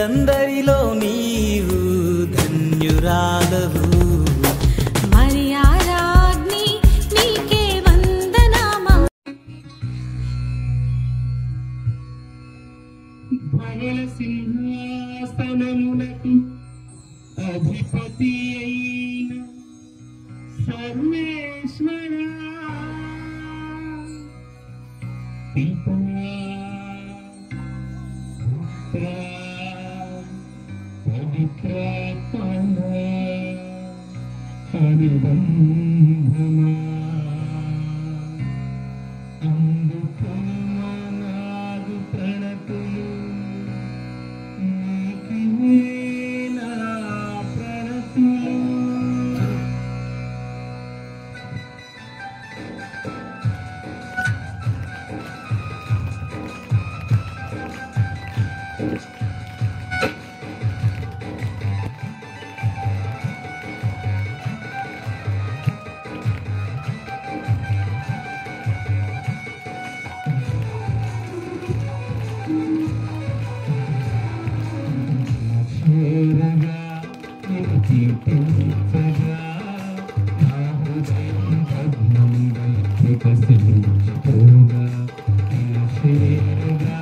స్త్రీలందరిలో నీవు ధన్యురాలవు. మరియారాజ్ఞి నీకే వందనామా. భవన సింహాసనమునకు అధిపతి అయిన సర్వేశ్వరా, పితా పుత్ర పవిత్రాత్మ అనుబంధమా అందుకున్నాదు ప్రణతులు నీకివే నా ప్రణతులు. చేరగా నీకు కీర్తించగా నా హృదయం పద్మంగా వికసించిపోగా. చేరగా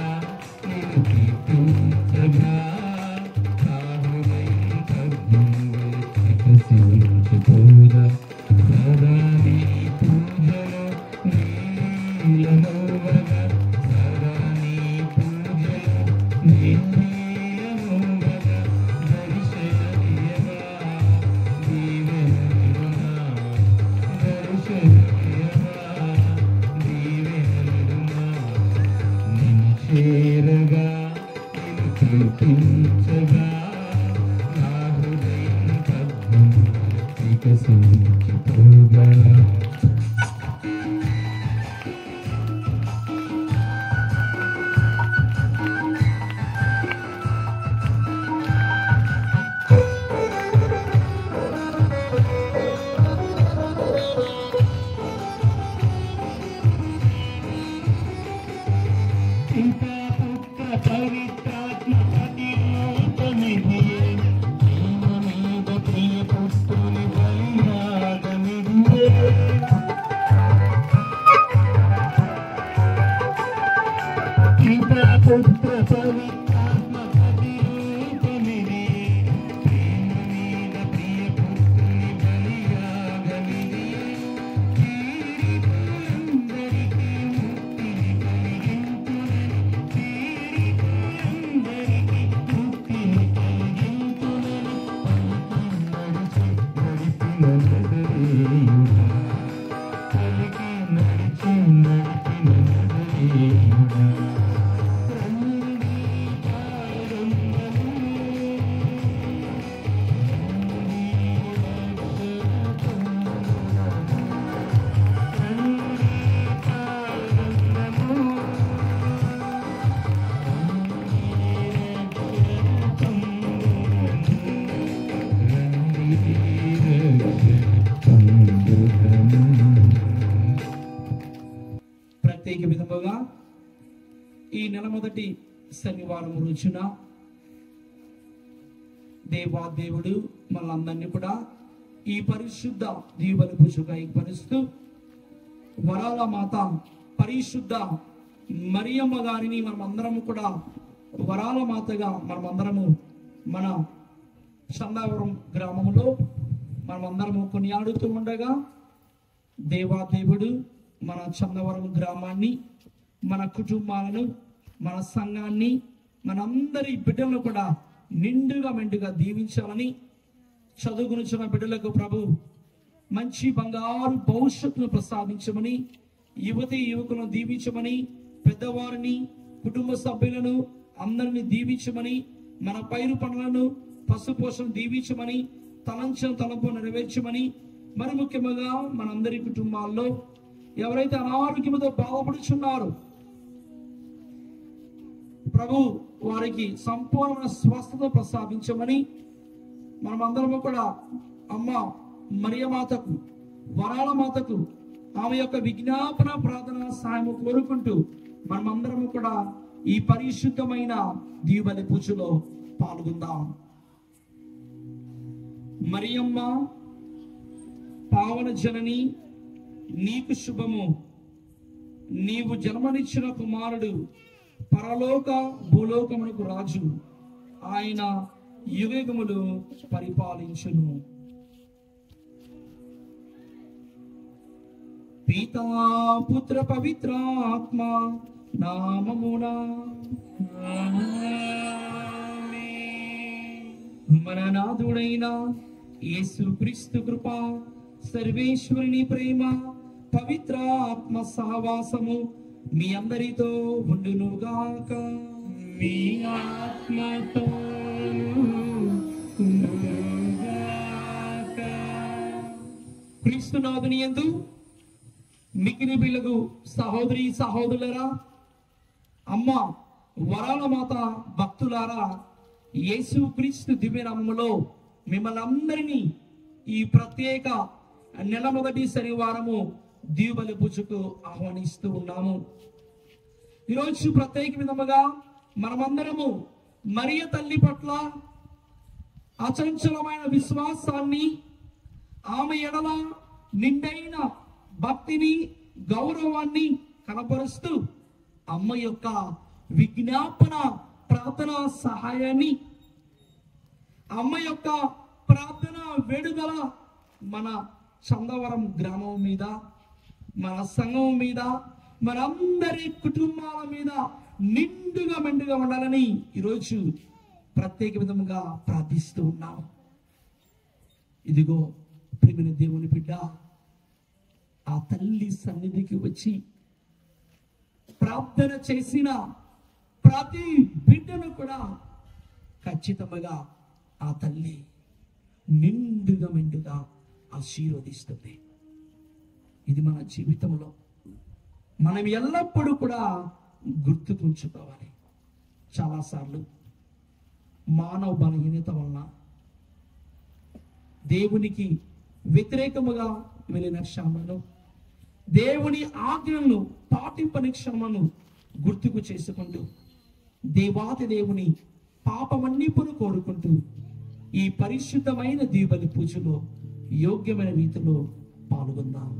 నీకు కీర్తించగా నా హృదయం పద్మంగా వికసించిపోగా. సదా నీ పూజలో నీలమోవగా, సదా నీ పూజలో నీలమోవగా. దర్శనమియగా దీవెనలునా, దర్శనమియగా దీవెనలునా. నిన్ను చేరగా నిన్ను కీర్తించగా నా హృదయం పద్మం వికసించిపోగా. పితా పుత్ర పవిత్రాత్మ ప్రతిరూపమిదియే, ప్రేమ మీద ప్రియ పుత్రుని బలియాగమిదియే. పితా పుత్ర పవిత్రాత్మ ప్రతిరూపమిదియే, ప్రేమ మీద ప్రియ పుత్రుని బలియాగమిదియే. అందరికీ ముక్తిని కలిగించునని, అందరికీ ముక్తిని కలిగించునని పలికి నడిచి నడిపిన నజరేయుడా. ప్రత్యేక విధముగా ఈ నెల మొదటి శనివారం రోజున దేవాదేవుడు మనందరినీ కూడా ఈ పరిశుద్ధ దీవెన పూజగా ఏర్పరుస్తూ వరాల మాత పరిశుద్ధ మరియమ్మ గారిని మనమందరము కూడా వరాల మాతగా మనమందరము మన చందావరం గ్రామంలో మనమందరము కొనియాడుతూ ఉండగా దేవాదేవుడు మన చందవరం గ్రామాన్ని, మన కుటుంబాలను, మన సంఘాన్ని, మనందరి బిడ్డలను కూడా నిండుగా మెండుగా దీవించాలని, చదువుకునిచ్చిన బిడ్డలకు ప్రభు మంచి బంగారు భవిష్యత్తును ప్రసాదించమని, యువతి యువకులను దీవించమని, పెద్దవారిని కుటుంబ సభ్యులను అందరినీ దీవించమని, మన పైరు పనులను పశుపోషణ దీవించమని, తలంచిన తలంపు నెరవేర్చమని, మరి ముఖ్యంగా మనందరి కుటుంబాల్లో ఎవరైతే అనారోగ్యంతో బాధపడుచున్నారో ప్రభు వారికి సంపూర్ణ స్వస్థత ప్రసాదించమని, మనమందరము కూడా అమ్మ మరియమాతకు, వరాల మాతకు ఆమె యొక్క విజ్ఞాపన ప్రార్థన సహాయము కోరుకుంటూ మనమందరము కూడా ఈ పరిశుద్ధమైన దీవెన పూజలో పాల్గొందాం. మరియమ్మ పావన జనని, నీకు శుభము. నీవు జన్మనిచ్చిన కుమారుడు పరలోక భూలోకమునకు రాజు. ఆయన యుగయుగములు పరిపాలించును. పితా పుత్ర పవిత్ర ఆత్మ నామమున మన నాథుడైన యేసుక్రీస్తు కృప, సర్వేశ్వరుని ప్రేమ, పవిత్ర ఆత్మ సహవాసము మీ అందరితో ఉండునుగాక. మీ ఆత్మతో క్రీస్తునాథుని యందు మిక్కిలి బిలగు సహోదరి సహోదరులరా, అమ్మ వరాల మాత భక్తులారా, యేసుక్రీస్తు దివ్యనామములో మిమ్మల్ని అందరినీ ఈ ప్రత్యేక నెల మొదటి శనివారము దీవెన పూజకు ఆహ్వానిస్తూ ఉన్నాము. ఈరోజు ప్రత్యేక విధముగా మనమందరము మరియ తల్లి పట్ల అచంచలమైన విశ్వాసాన్ని, ఆమె ఎడల నిండైన భక్తిని, గౌరవాన్ని కనపరుస్తూ అమ్మ యొక్క విజ్ఞాపన ప్రార్థన సహాయాన్ని, అమ్మ యొక్క ప్రార్థన వేడుదల మన చందవరం గ్రామం మీద, మన సంఘం మీద, మనందరి కుటుంబాల మీద నిండుగా మెండుగా ఉండాలని ఈరోజు ప్రత్యేక విధముగా ప్రార్థిస్తూ ఉన్నాం. ఇదిగో ప్రియమైన దేవుని బిడ్డ, ఆ తల్లి సన్నిధికి వచ్చి ప్రార్థన చేసిన ప్రతి బిడ్డను కూడా ఖచ్చితంగా ఆ తల్లి నిండుగా మెండుగా ఆశీర్వదిస్తుంది. ఇది మన జీవితంలో మనం ఎల్లప్పుడూ కూడా గుర్తుకుంచుకోవాలి. చాలాసార్లు మానవ బలహీనత వలన దేవునికి వ్యతిరేకముగా వెళ్ళిన క్షమను, దేవుని ఆజ్ఞలను పాటింపని క్షమను గుర్తుకు చేసుకుంటూ దేవాతి దేవుని పాపమన్నిపును కోరుకుంటూ ఈ పరిశుద్ధమైన దీవెన పూజలో యోగ్యమైన రీతిలో పాల్గొందాం.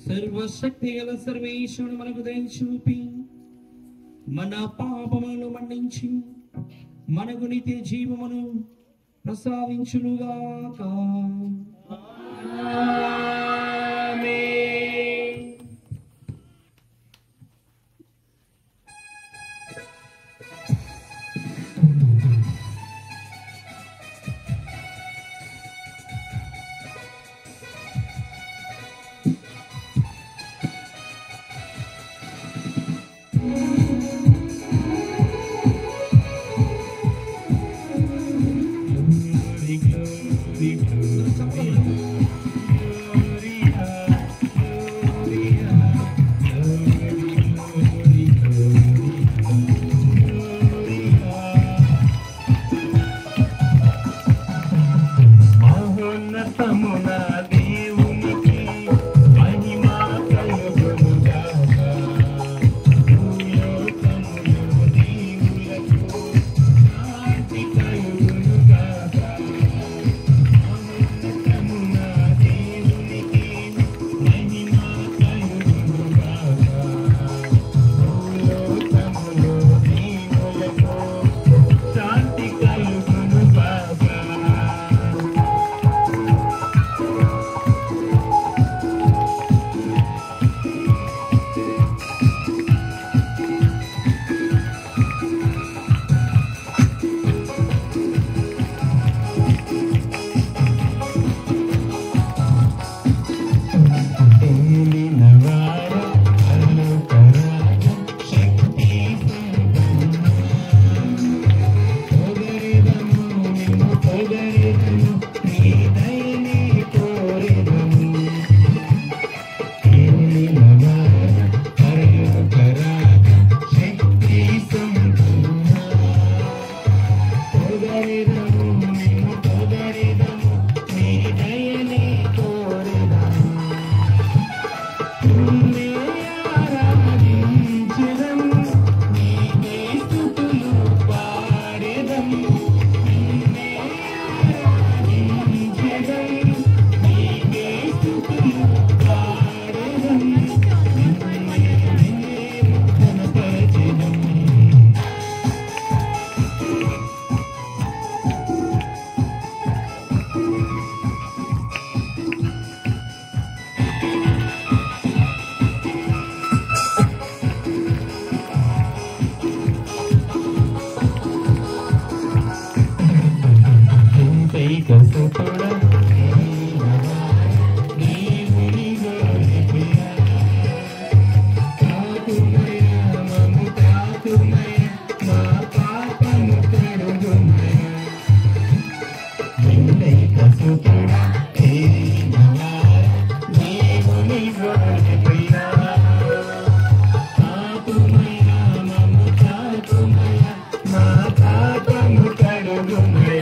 సర్వశక్తి గల సర్వేశ్వరుడు మనకు దయ చూపి మన పాపములను మన్నించి మనకు నిత్య జీవమును ప్రసాదించునుగాక. ఆమేన్. కసుతుడా దేవుని గోరిపియ తాకుమయ మము తాకుమయ మా పాపము కడుగుమయ నిన్నై కసుతుడా దేవుని గోరిపియ తాకుమయ మము తాకుమయ మా పాపము కడుగుమయ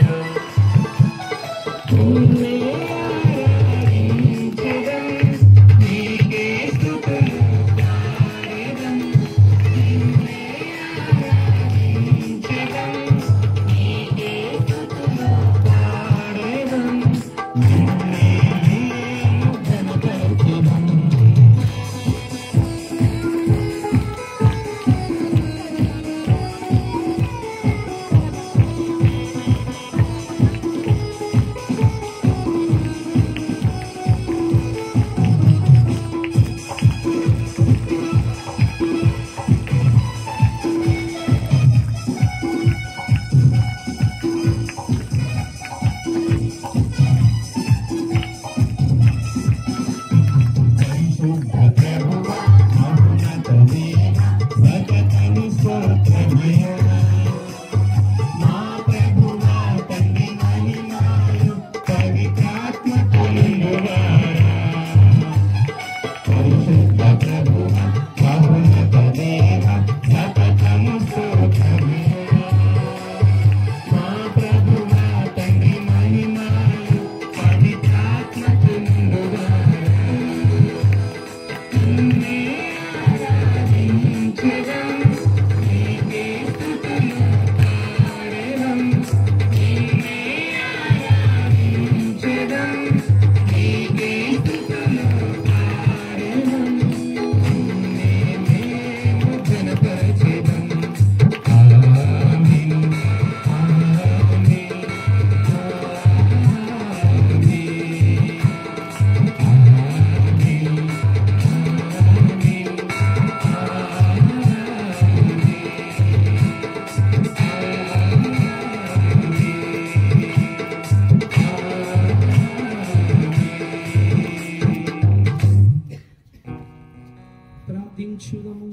ప్రార్థించుదము.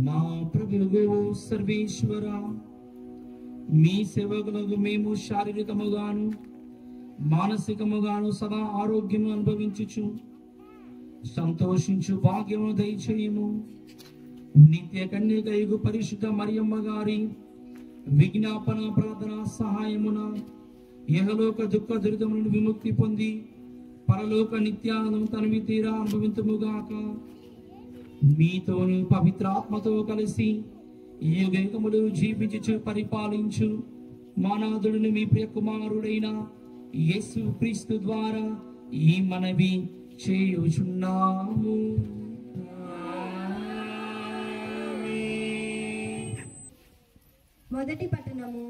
మా ప్రభువు సర్వేశ్వర, మీ సేవకులకు మేము శారీరకముగాను మానసికముగాను సదా ఆరోగ్యము అనుభవించుచు సంతోషించు భాగ్యము దయచేయము. నిత్య కన్యకయగు పరిశుద్ధ మరియమ్మ గారి విజ్ఞాపన ప్రార్థన సహాయమున యహలోక దుఃఖ దురితములను విముక్తి పొంది పరలోక నిత్యానందం తనివి తీరా అనుభవింతుముగాక. మీతోను పవిత్రాత్మతో కలిసి యుగయుగములు జీవించుచు పరిపాలించు మానాథుడిని మీ ప్రియ కుమారుడైన యేసు క్రీస్తు ద్వారా ఈ మనవి చేయుచున్నాము. మొదటి పట్టణము.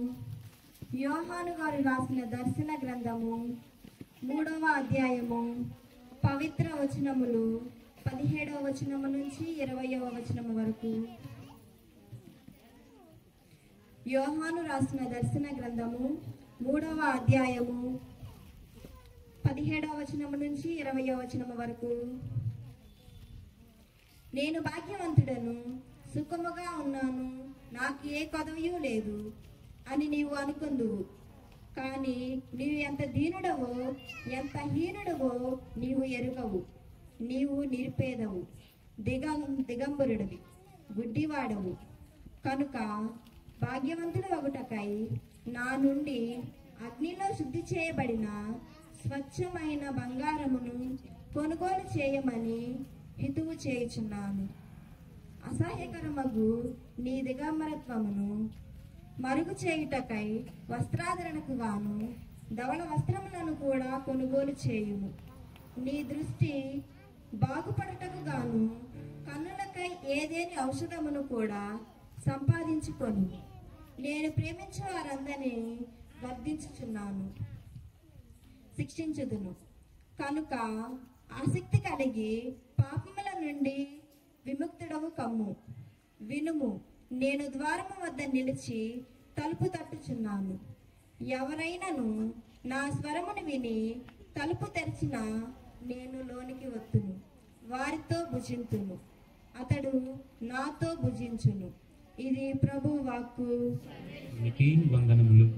యోహాను గారు రాసిన దర్శన గ్రంథము 3వ అధ్యాయము పవిత్ర వచనములు 17వ వచనము నుంచి 20వ వచనము వరకు. యోహాను రాసిన దర్శన గ్రంథము 3వ అధ్యాయము 17వ వచనము నుంచి 20వ వచనము వరకు. నేను భాగ్యవంతుడను, సుఖముగా ఉన్నాను, నాకు ఏ కొదవయూ లేదు అని నీవు అనుకుందువు. కానీ నీవు ఎంత దీనుడవో ఎంత హీనుడవో నీవు ఎరుగవు. నీవు నిరుపేదవు, దిగంబరుడివి, గుడ్డివాడవు. కనుక భాగ్యవంతుడు ఒకటకై నా నుండి అగ్నిలో శుద్ధి చేయబడిన స్వచ్ఛమైన బంగారమును కొనుగోలు చేయమని హితువు చేయుచున్నాను. అసహ్యకరమగు నీ దిగంబరత్వమును మరుగు చేయుటకై వస్త్రాధరణకు గాను ధవళ వస్త్రములను కూడా కొనుగోలు చేయుము. నీ దృష్టి బాగుపడుటకు గాను కన్నులకై ఏదేని ఔషధమును కూడా సంపాదించుకొని నేను ప్రేమించే వారందరినీ వర్ధించుచున్నాను, శిక్షించుదును. కనుక ఆసక్తి కలిగి పాపముల నుండి విముక్తుడవు కమ్ము. వినుము, నేను ద్వారము వద్ద నిలిచి తలుపు తట్టుచున్నాను. ఎవరైనను నా స్వరమును విని తలుపు తెరిచిన నేను లోనికి వత్తును, వారితో భుజింతును, అతడు నాతో భుజించును. ఇది ప్రభు వాక్కు. నీకే వందనములు.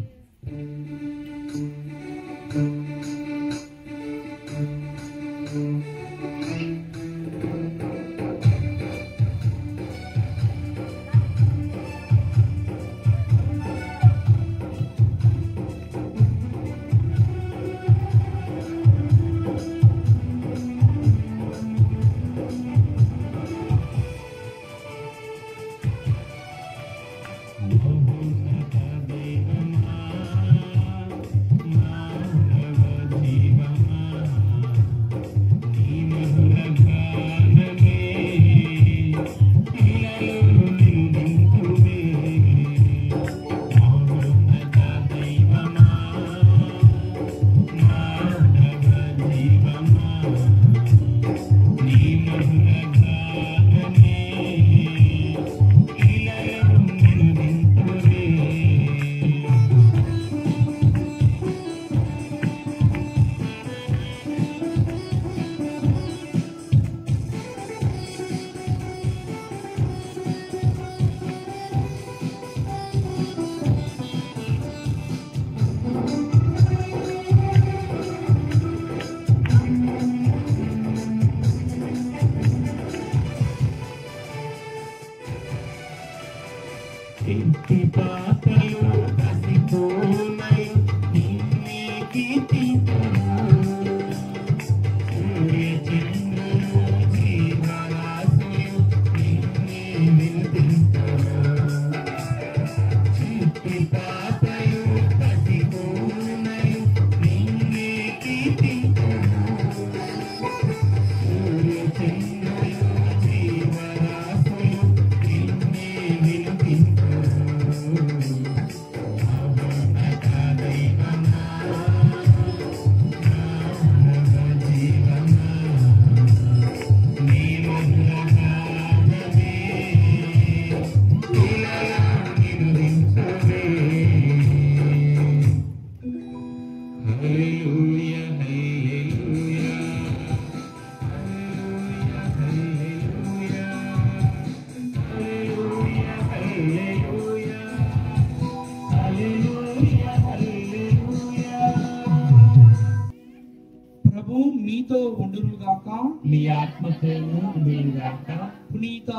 ప్రభు మీతో ఉండునుగాక. మీ ఆత్మతోను ఉండునుగాక. పునీత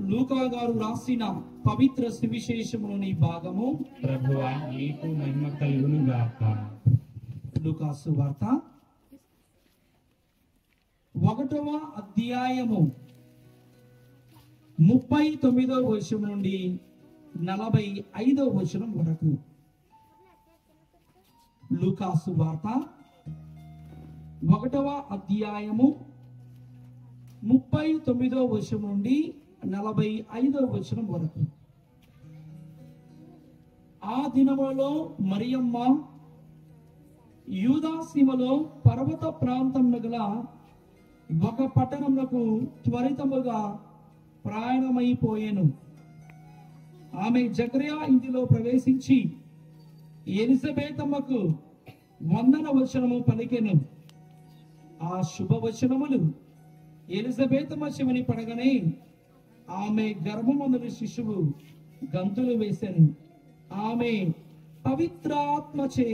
లూకా గారు రాసిన పవిత్ర సువిశేషములోని భాగము. ప్రభువా నీకు మహిమ కలుగునుగాక. లూకాసు వార్త 1వ అధ్యాయము 39వ వచనం నుండి 45వ వచనం వరకు. లూకాసు వార్త 1వ అధ్యాయము 39వ వచనం నుండి 45వ వచనం వరకు. ఆ దినములలో మరియమ్మ యూదా సీమలో పర్వత ప్రాంతంలో గల ఒక పట్టణములకు త్వరితముగా ప్రయాణమైపోయెను. ఆమె జకర్యా ఇంటిలో ప్రవేశించి ఎలిజబెతమ్మకు వందన వచనము పలికెను. ఆ శుభవచనములు ఎలిజబెతమ్మ చెవిని పడగనే ఆమె గర్భమందున శిశువు గంతులు వేసెను. ఆమె పవిత్రాత్మచే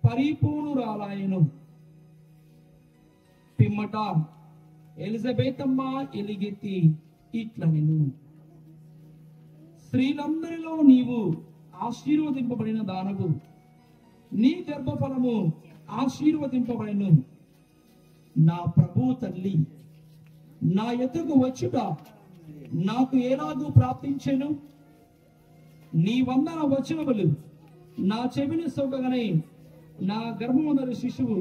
పరిపూర్ణురాలాయెను. పిమ్మట ఎలిజబెతమ్మ ఎలుగెత్తి ఇట్లనెను, స్త్రీలందరిలో నీవు ఆశీర్వదింపబడిన దానవు, నీ గర్భఫలము ఆశీర్వదింపబడెను. నా ప్రభు తల్లి నా ఎదుగు వచ్చుట నాకు ఎలాగూ ప్రాప్తించెను? నీ వందన వచనములు నా చెవిని సోకగానే నా గర్భమందర శిశువు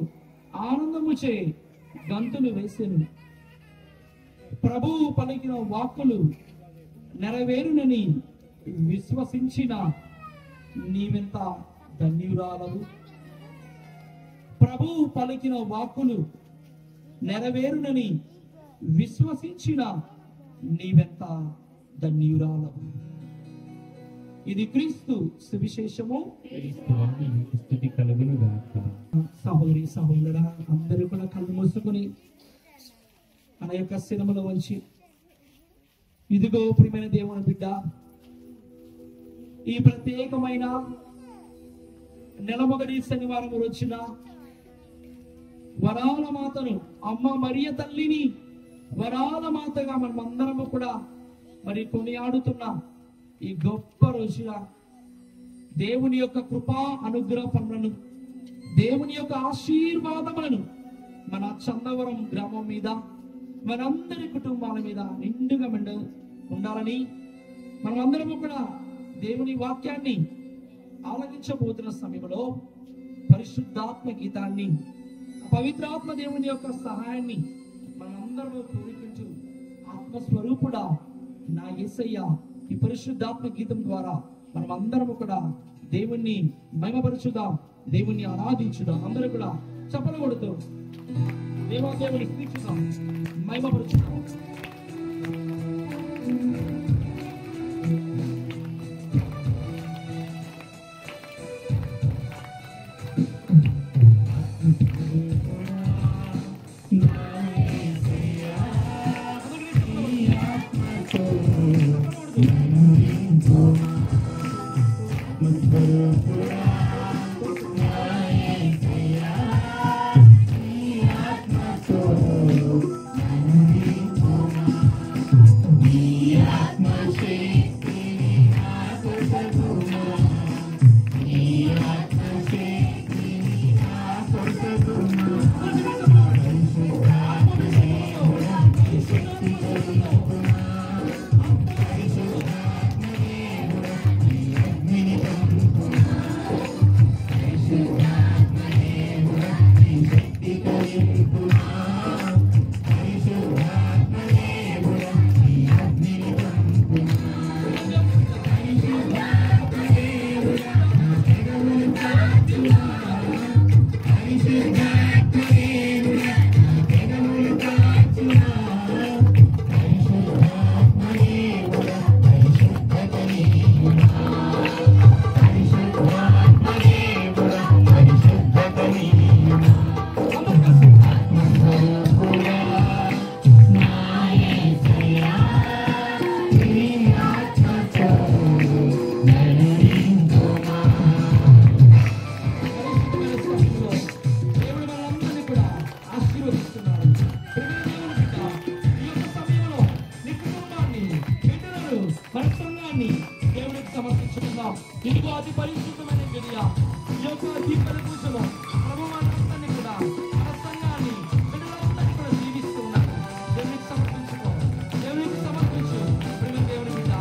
ఆనందముచే గంతులు వేసెను. ప్రభువు పలికిన వాక్కులు నెరవేరునని విశ్వసించిన నీవెంత ధన్యురాలవు. ప్రభువు పలికిన వాక్కులు నెరవేరునని విశ్వసించిన నీవెంత ధన్యురాలవు. ఇది క్రీస్తు సువిశేషము. క్రీస్తువాని మీకు స్తుతి కలుగును గాక. సహోదరి సహోదరుడా, అందరూ కూడా కళ్ళు మూసుకొని మన యొక్క శిరములో ఉంచి, ఇదిగో ప్రియమైన దేవుని బిడ్డ, ఈ ప్రత్యేకమైన నెలమొదటి శనివారం వచ్చిన వరాల మాతను, అమ్మ మరియ తల్లిని వరాల మాతగా మనం అందరము కూడా మరి కొనియాడుతున్న ఈ గొప్ప రోజున దేవుని యొక్క కృపా అనుగ్రహ పనులను, దేవుని యొక్క ఆశీర్వాదములను మన చందవరం గ్రామం మీద, మనందరి కుటుంబాల మీద నిండుగా ఉండాలని మనమందరము కూడా దేవుని వాక్యాన్ని ఆలకించబోతున్న సమయంలో పరిశుద్ధాత్మ గీతాన్ని, పవిత్రాత్మ దేవుని యొక్క సహాయాన్ని మనమందరము కోరుకుంటూ, ఆత్మస్వరూపుడా నా యేసయ్య, ఈ పరిశుద్ధాత్మ గీతం ద్వారా మనం అందరము కూడా దేవుణ్ణి మహిమపరచుదాం, దేవుణ్ణి ఆరాధించుదాం. అందరూ కూడా చప్పలు కొడుతూ దేవాదేవుని స్తుతించుదాం, మహిమపరచుదాం. ఇదిగో అతి పరిశుద్ధమైన గడియ, ఈ యొక్క దీపల పూజలో ప్రభు మనందరినీ కూడా, మన సంఘాన్ని, బిడ్డలందరినీ కూడా దీవిస్తున్నారు. దేవునికి సమర్పించుకో, దేవునికి సమర్పించు. ప్రేమ దేవుని బిడ్డ,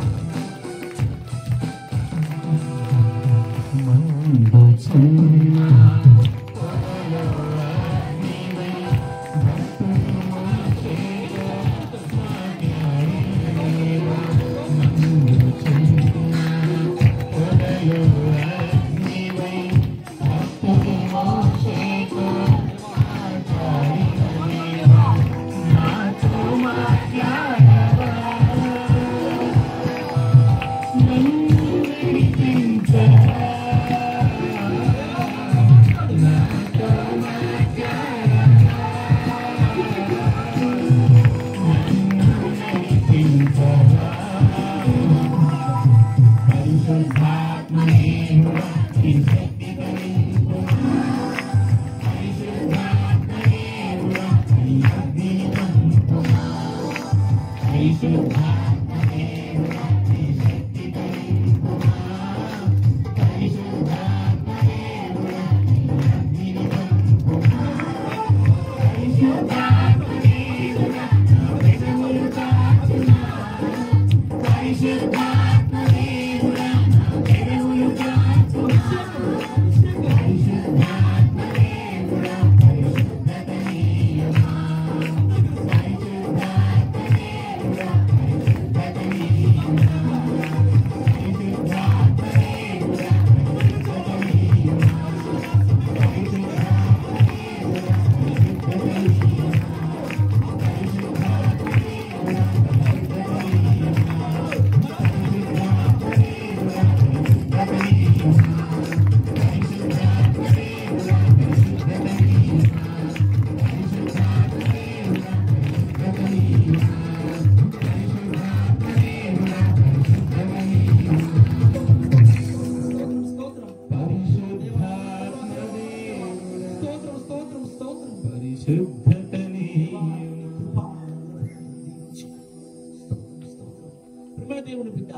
ప్రేమ దేవుని బిడ్డ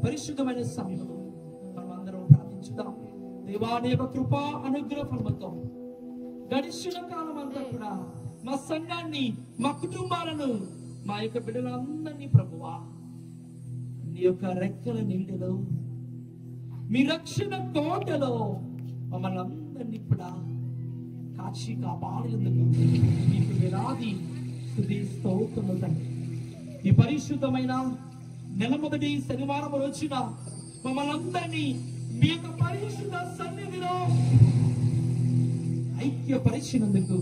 పరిశుద్ధమైన సమయంలో మనం అందరం ప్రార్థించుదాం. దేవాని యొక్క కృప అనుగ్రహ ఫలముతో గడిచిన కాలం అంతా కూడా మా సంఘాన్ని, మా కుటుంబాలను, మా యొక్క బిడ్డలందరినీ ప్రభువా నీ యొక్క రెక్కల నీడలో, మీ రక్షణ కోటలో మమ్మల్ని అందరినీ కూడా కాచి కాపాడేందుకు మీకు వేలాది స్తుతి స్తోత్రములు తండ్రి. ఈ పరిశుద్ధమైన నెల మొదటి శనివారం రోజున మమ్మల్ని అందరినీ మీ యొక్క పరిశుద్ధ సన్నిధిలో ఐక్యపరిచినందుకు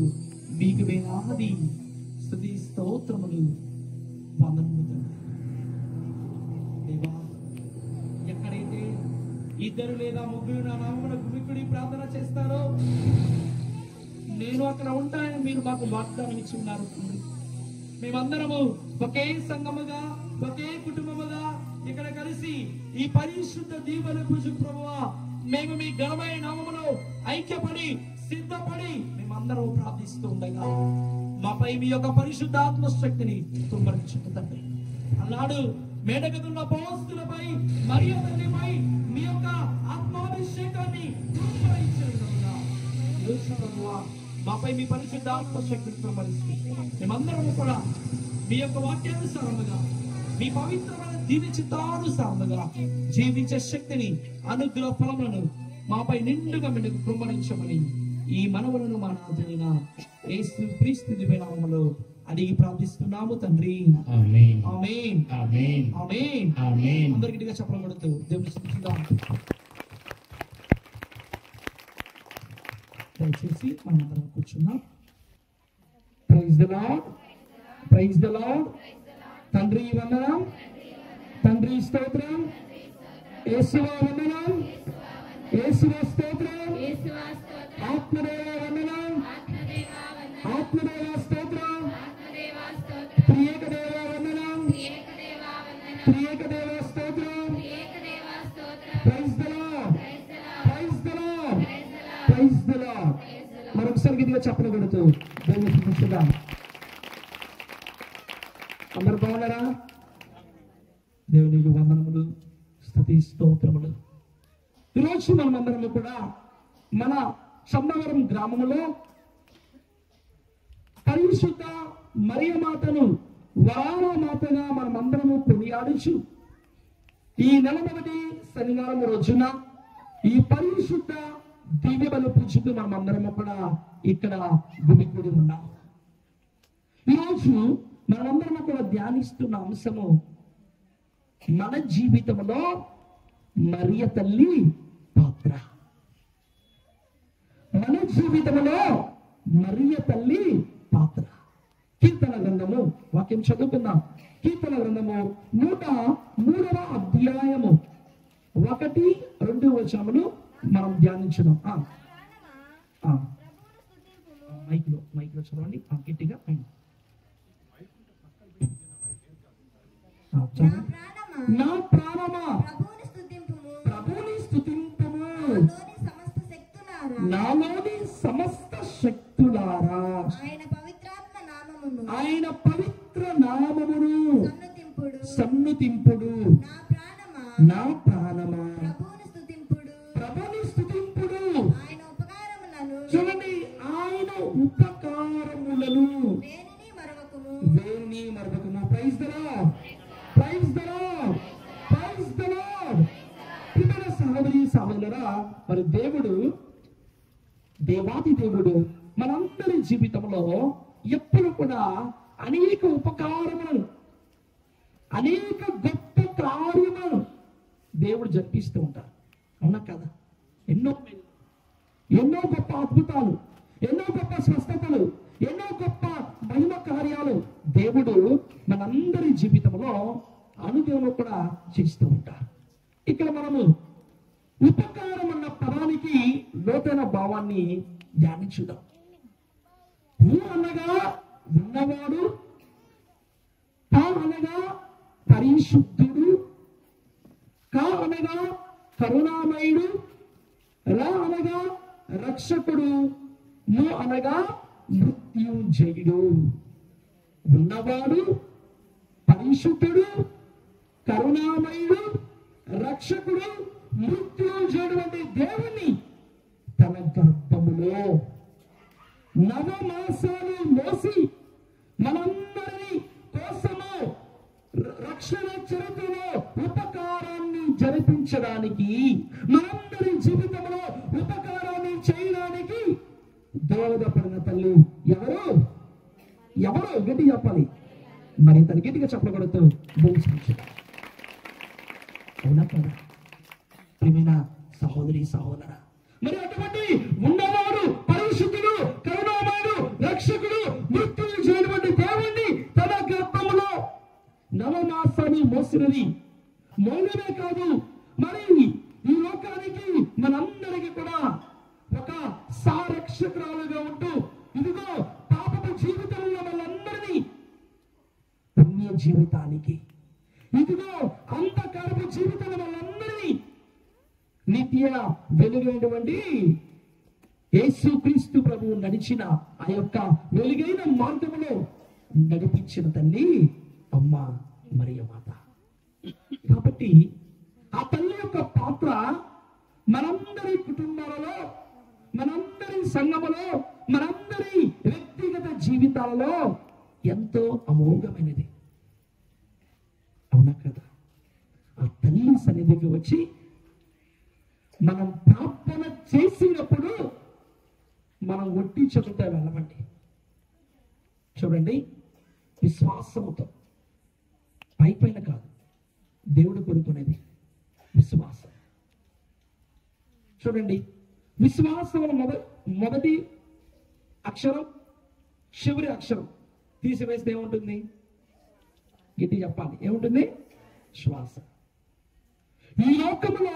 మీకు వేలాది స్తుతి స్తోత్రములు, వందనములు తండ్రి. దేవా, ఎక్కడైతే ఇద్దరు లేదా ముగ్గురు నా నామమున గుమికూడి ప్రార్థన చేస్తారో నేను అక్కడ ఉంటానని మీరు మాకు వాగ్దానం ఇచ్చి ఉన్నారు. మేమందరము ఒకే సంఘముగా, ఒకే కుటుంబముగా ఇక్కడ కలిసి ఈ పరిశుద్ధ దీవెన పూజ ప్రభువా మేము మీ ఘనమైన నామములో ఐక్యపడి సిద్ధపడి మేమందరం ప్రార్థిస్తూ ఉండగా మాపై మీ యొక్క పరిశుద్ధాత్మ శక్తిని తుమ్మరించుకుందండి. అన్నాడు మేడగదున్న అపోస్తలులపై మరియు తల్లిపై మీ యొక్క ఆత్మాభిషేకాన్ని మాపై మీ పరిశుద్ధాత్మ శక్తిని తుమ్మరిస్తూ మేమందరం కూడా మీ యొక్క వాక్యానుసారముగా, మీ పవిత్రమైన దీని చిత్తానుసారముగా జీవించే శక్తిని, అనుగ్రహ ఫలములను మాపై నిండుగా మీకు కుమ్మరించమని ఈ మనవులను మా నాథుడైన యేసు క్రీస్తు దివ్య నామములో అడిగి ప్రార్థిస్తున్నాము తండ్రి. ఆమేన్. ఆమేన్. ఆమేన్. ఆమేన్. ఆమేన్. అందరికీ గట్టిగా చప్పట్లు కొడుతూ దేవుని స్తుతిద్దాం. దయచేసి మనందరం కూర్చున్నాం. Praise the lord, praise the lord. తండ్రి వందనం, తండ్రి స్తోత్రం, యేసువా వందనం, యేసువా స్తోత్రం, ఆత్మదేవ వందనం, ఆత్మదేవ స్తోత్రం, త్రియేక దేవ వందనం, త్రియేక దేవ స్తోత్రం. Praise the lord, praise the lord, praise the lord. మరొకసారి గట్టిగా చప్పట్లు కొడుతూ దేవుని స్తుతిద్దాం. అందరూ బాగున్నారా? దేవునికి వందనములు, స్తుతి స్తోత్రములు. ఈరోజు మనమందరము కూడా మన చందవరం గ్రామములో పరిశుద్ధ మరియమాతను వరాలమాతగా మనమందరము కొనియాడుచు ఈ నెల మొదటి శనివారం రోజున ఈ పరిశుద్ధ దివ్య బలి పూజకు మనమందరము కూడా ఇక్కడ గుమికూడి ఉన్నాం. ఈరోజు మనమందరము కూడా ధ్యానిస్తున్న అంశము మన జీవితంలో మరియ తల్లి పాత్ర. మన జీవితంలో మరియ తల్లి పాత్ర. కీర్తన గ్రంథము వాక్యం చదువుకుందాం. కీర్తన గ్రంథము 103వ అధ్యాయము 1-2 వచనములు మనం ధ్యానించుదాం. మైక్లో చదవండి గట్టిగా. నా ప్రాణమా ప్రభువుని స్తుతింపుము, నాలోని సమస్త శక్తులారా ఆయన పవిత్ర నామమును సన్నుతింపుడు. నా ప్రాణమా ప్రభువుని స్తుతింపుడు. చూడండి, ఆయన ఉపకారములను వేణి మరవకము. Praise the lord, praise the lord, praise the Lord. ప్రియమైన సహోదరి సహోదరులారా, మరి దేవాది దేవుడు మనందరి జీవితంలో ఎప్పుడు కూడా అనేక ఉపకారములను, అనేక గొప్ప కార్యములను దేవుడు జరిపిస్తూ ఉంటారు. అవునా కదా? ఎన్నో గొప్ప అద్భుతాలు, ఎన్నో గొప్ప స్వస్థతలు, ఎన్నో గొప్ప మహిమ కార్యాలు దేవుడు మనందరి జీవితంలో అనుభవం కూడా చేస్తూ ఉంటారు. ఇక్కడ మనము ఉపకారం అన్న పదానికి లోతైన భావాన్ని ధ్యానించుదాం. అనగా ఉన్నవాడు, తా అనగా పరిశుద్ధుడు, కా అనగా కరుణామయుడు, రా అనగా రక్షకుడు, ము అనగా మృత్యుంజయుడు. ఉన్నవాడు, పరిశుద్ధుడు, కరుణామయుడు, రక్షకుడు, మృత్యుంజయుడైనటువంటి దేవుణ్ణి తన గర్భములో 9 మాసాలు మోసి మనందరి కోసము రక్షణ చరిత్రలో ఉపకారాన్ని జరిపించడానికి, మనందరి జీవితంలో ఉపకారాన్ని చేయడానికి దోహదపడిన తల్లి ఎవరు? గట్టి చెప్పాలి. మరి తన గట్టిగా చెప్పకూడదు. అవునా కదా ప్రియమైన సహోదరి సహోదర? మరి అటువంటి ఉన్నవాడు, పరిశుద్ధుడు, కరుణామయుడు, రక్షకుడు, మృత్యుంజయుడైనటువంటి దేవుణ్ణి తన గర్భములో 9 మాసాన్ని మోసినది మౌనమే కాదు, మరి ఈ లోకానికి మనందరికీ కూడా ఒక సారక్షకురాలుగా ఉంటూ, ఇదిగో పాపపు జీవితంలో వాళ్ళందరినీ పుణ్య జీవితానికి, ఇదిగో అంధకారపు జీవితంలో వాళ్ళందరినీ నిత్య వెలుగైనటువంటి యేసుక్రీస్తు ప్రభువు నడిచిన ఆ యొక్క వెలుగైన మార్గములో నడిపించిన తల్లి అమ్మ మరియ మాత. కాబట్టి ఆ తల్లి యొక్క పాత్ర మనందరి కుటుంబాలలో, మనందరి సంఘములో, మనందరి వ్యక్తిగత జీవితాలలో ఎంతో అమోఘమైనది. అవునా కదా? ఆ తల్లి సన్నిధికి వచ్చి మనం ప్రార్థన చేసినప్పుడు మనం ఒట్టి చెబుతా వెళ్ళమండి. చూడండి, విశ్వాసముతో, పైపైన కాదు, దేవుడు కోరుకునేది విశ్వాసం. చూడండి, విశ్వాసంలో మొదటి అక్షరం, చివరి అక్షరం తీసివేస్తే ఏముంటుంది? గట్టి చెప్పాలి, ఏముంటుంది? శ్వాస. ఈ లోకంలో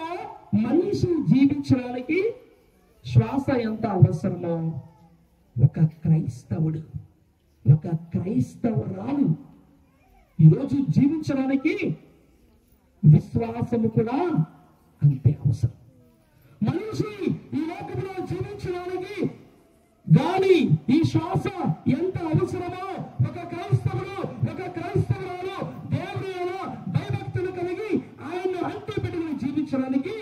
మనిషి జీవించడానికి శ్వాస ఎంత అవసరమో ఒక క్రైస్తవుడు, ఒక క్రైస్తవురాలు ఈరోజు జీవించడానికి విశ్వాసము కూడా అంతే అవసరం. మనిషి ఈ లోకంలో జీవించడానికి గాలి, ఈ శ్వాస ఎంత అవసరమో ఒక క్రైస్తవుడు, ఒక క్రైస్తవురాలు దేవుని భయభక్తులు కలిగి ఆయన్ను అంటి పెట్టుకుని జీవించడానికి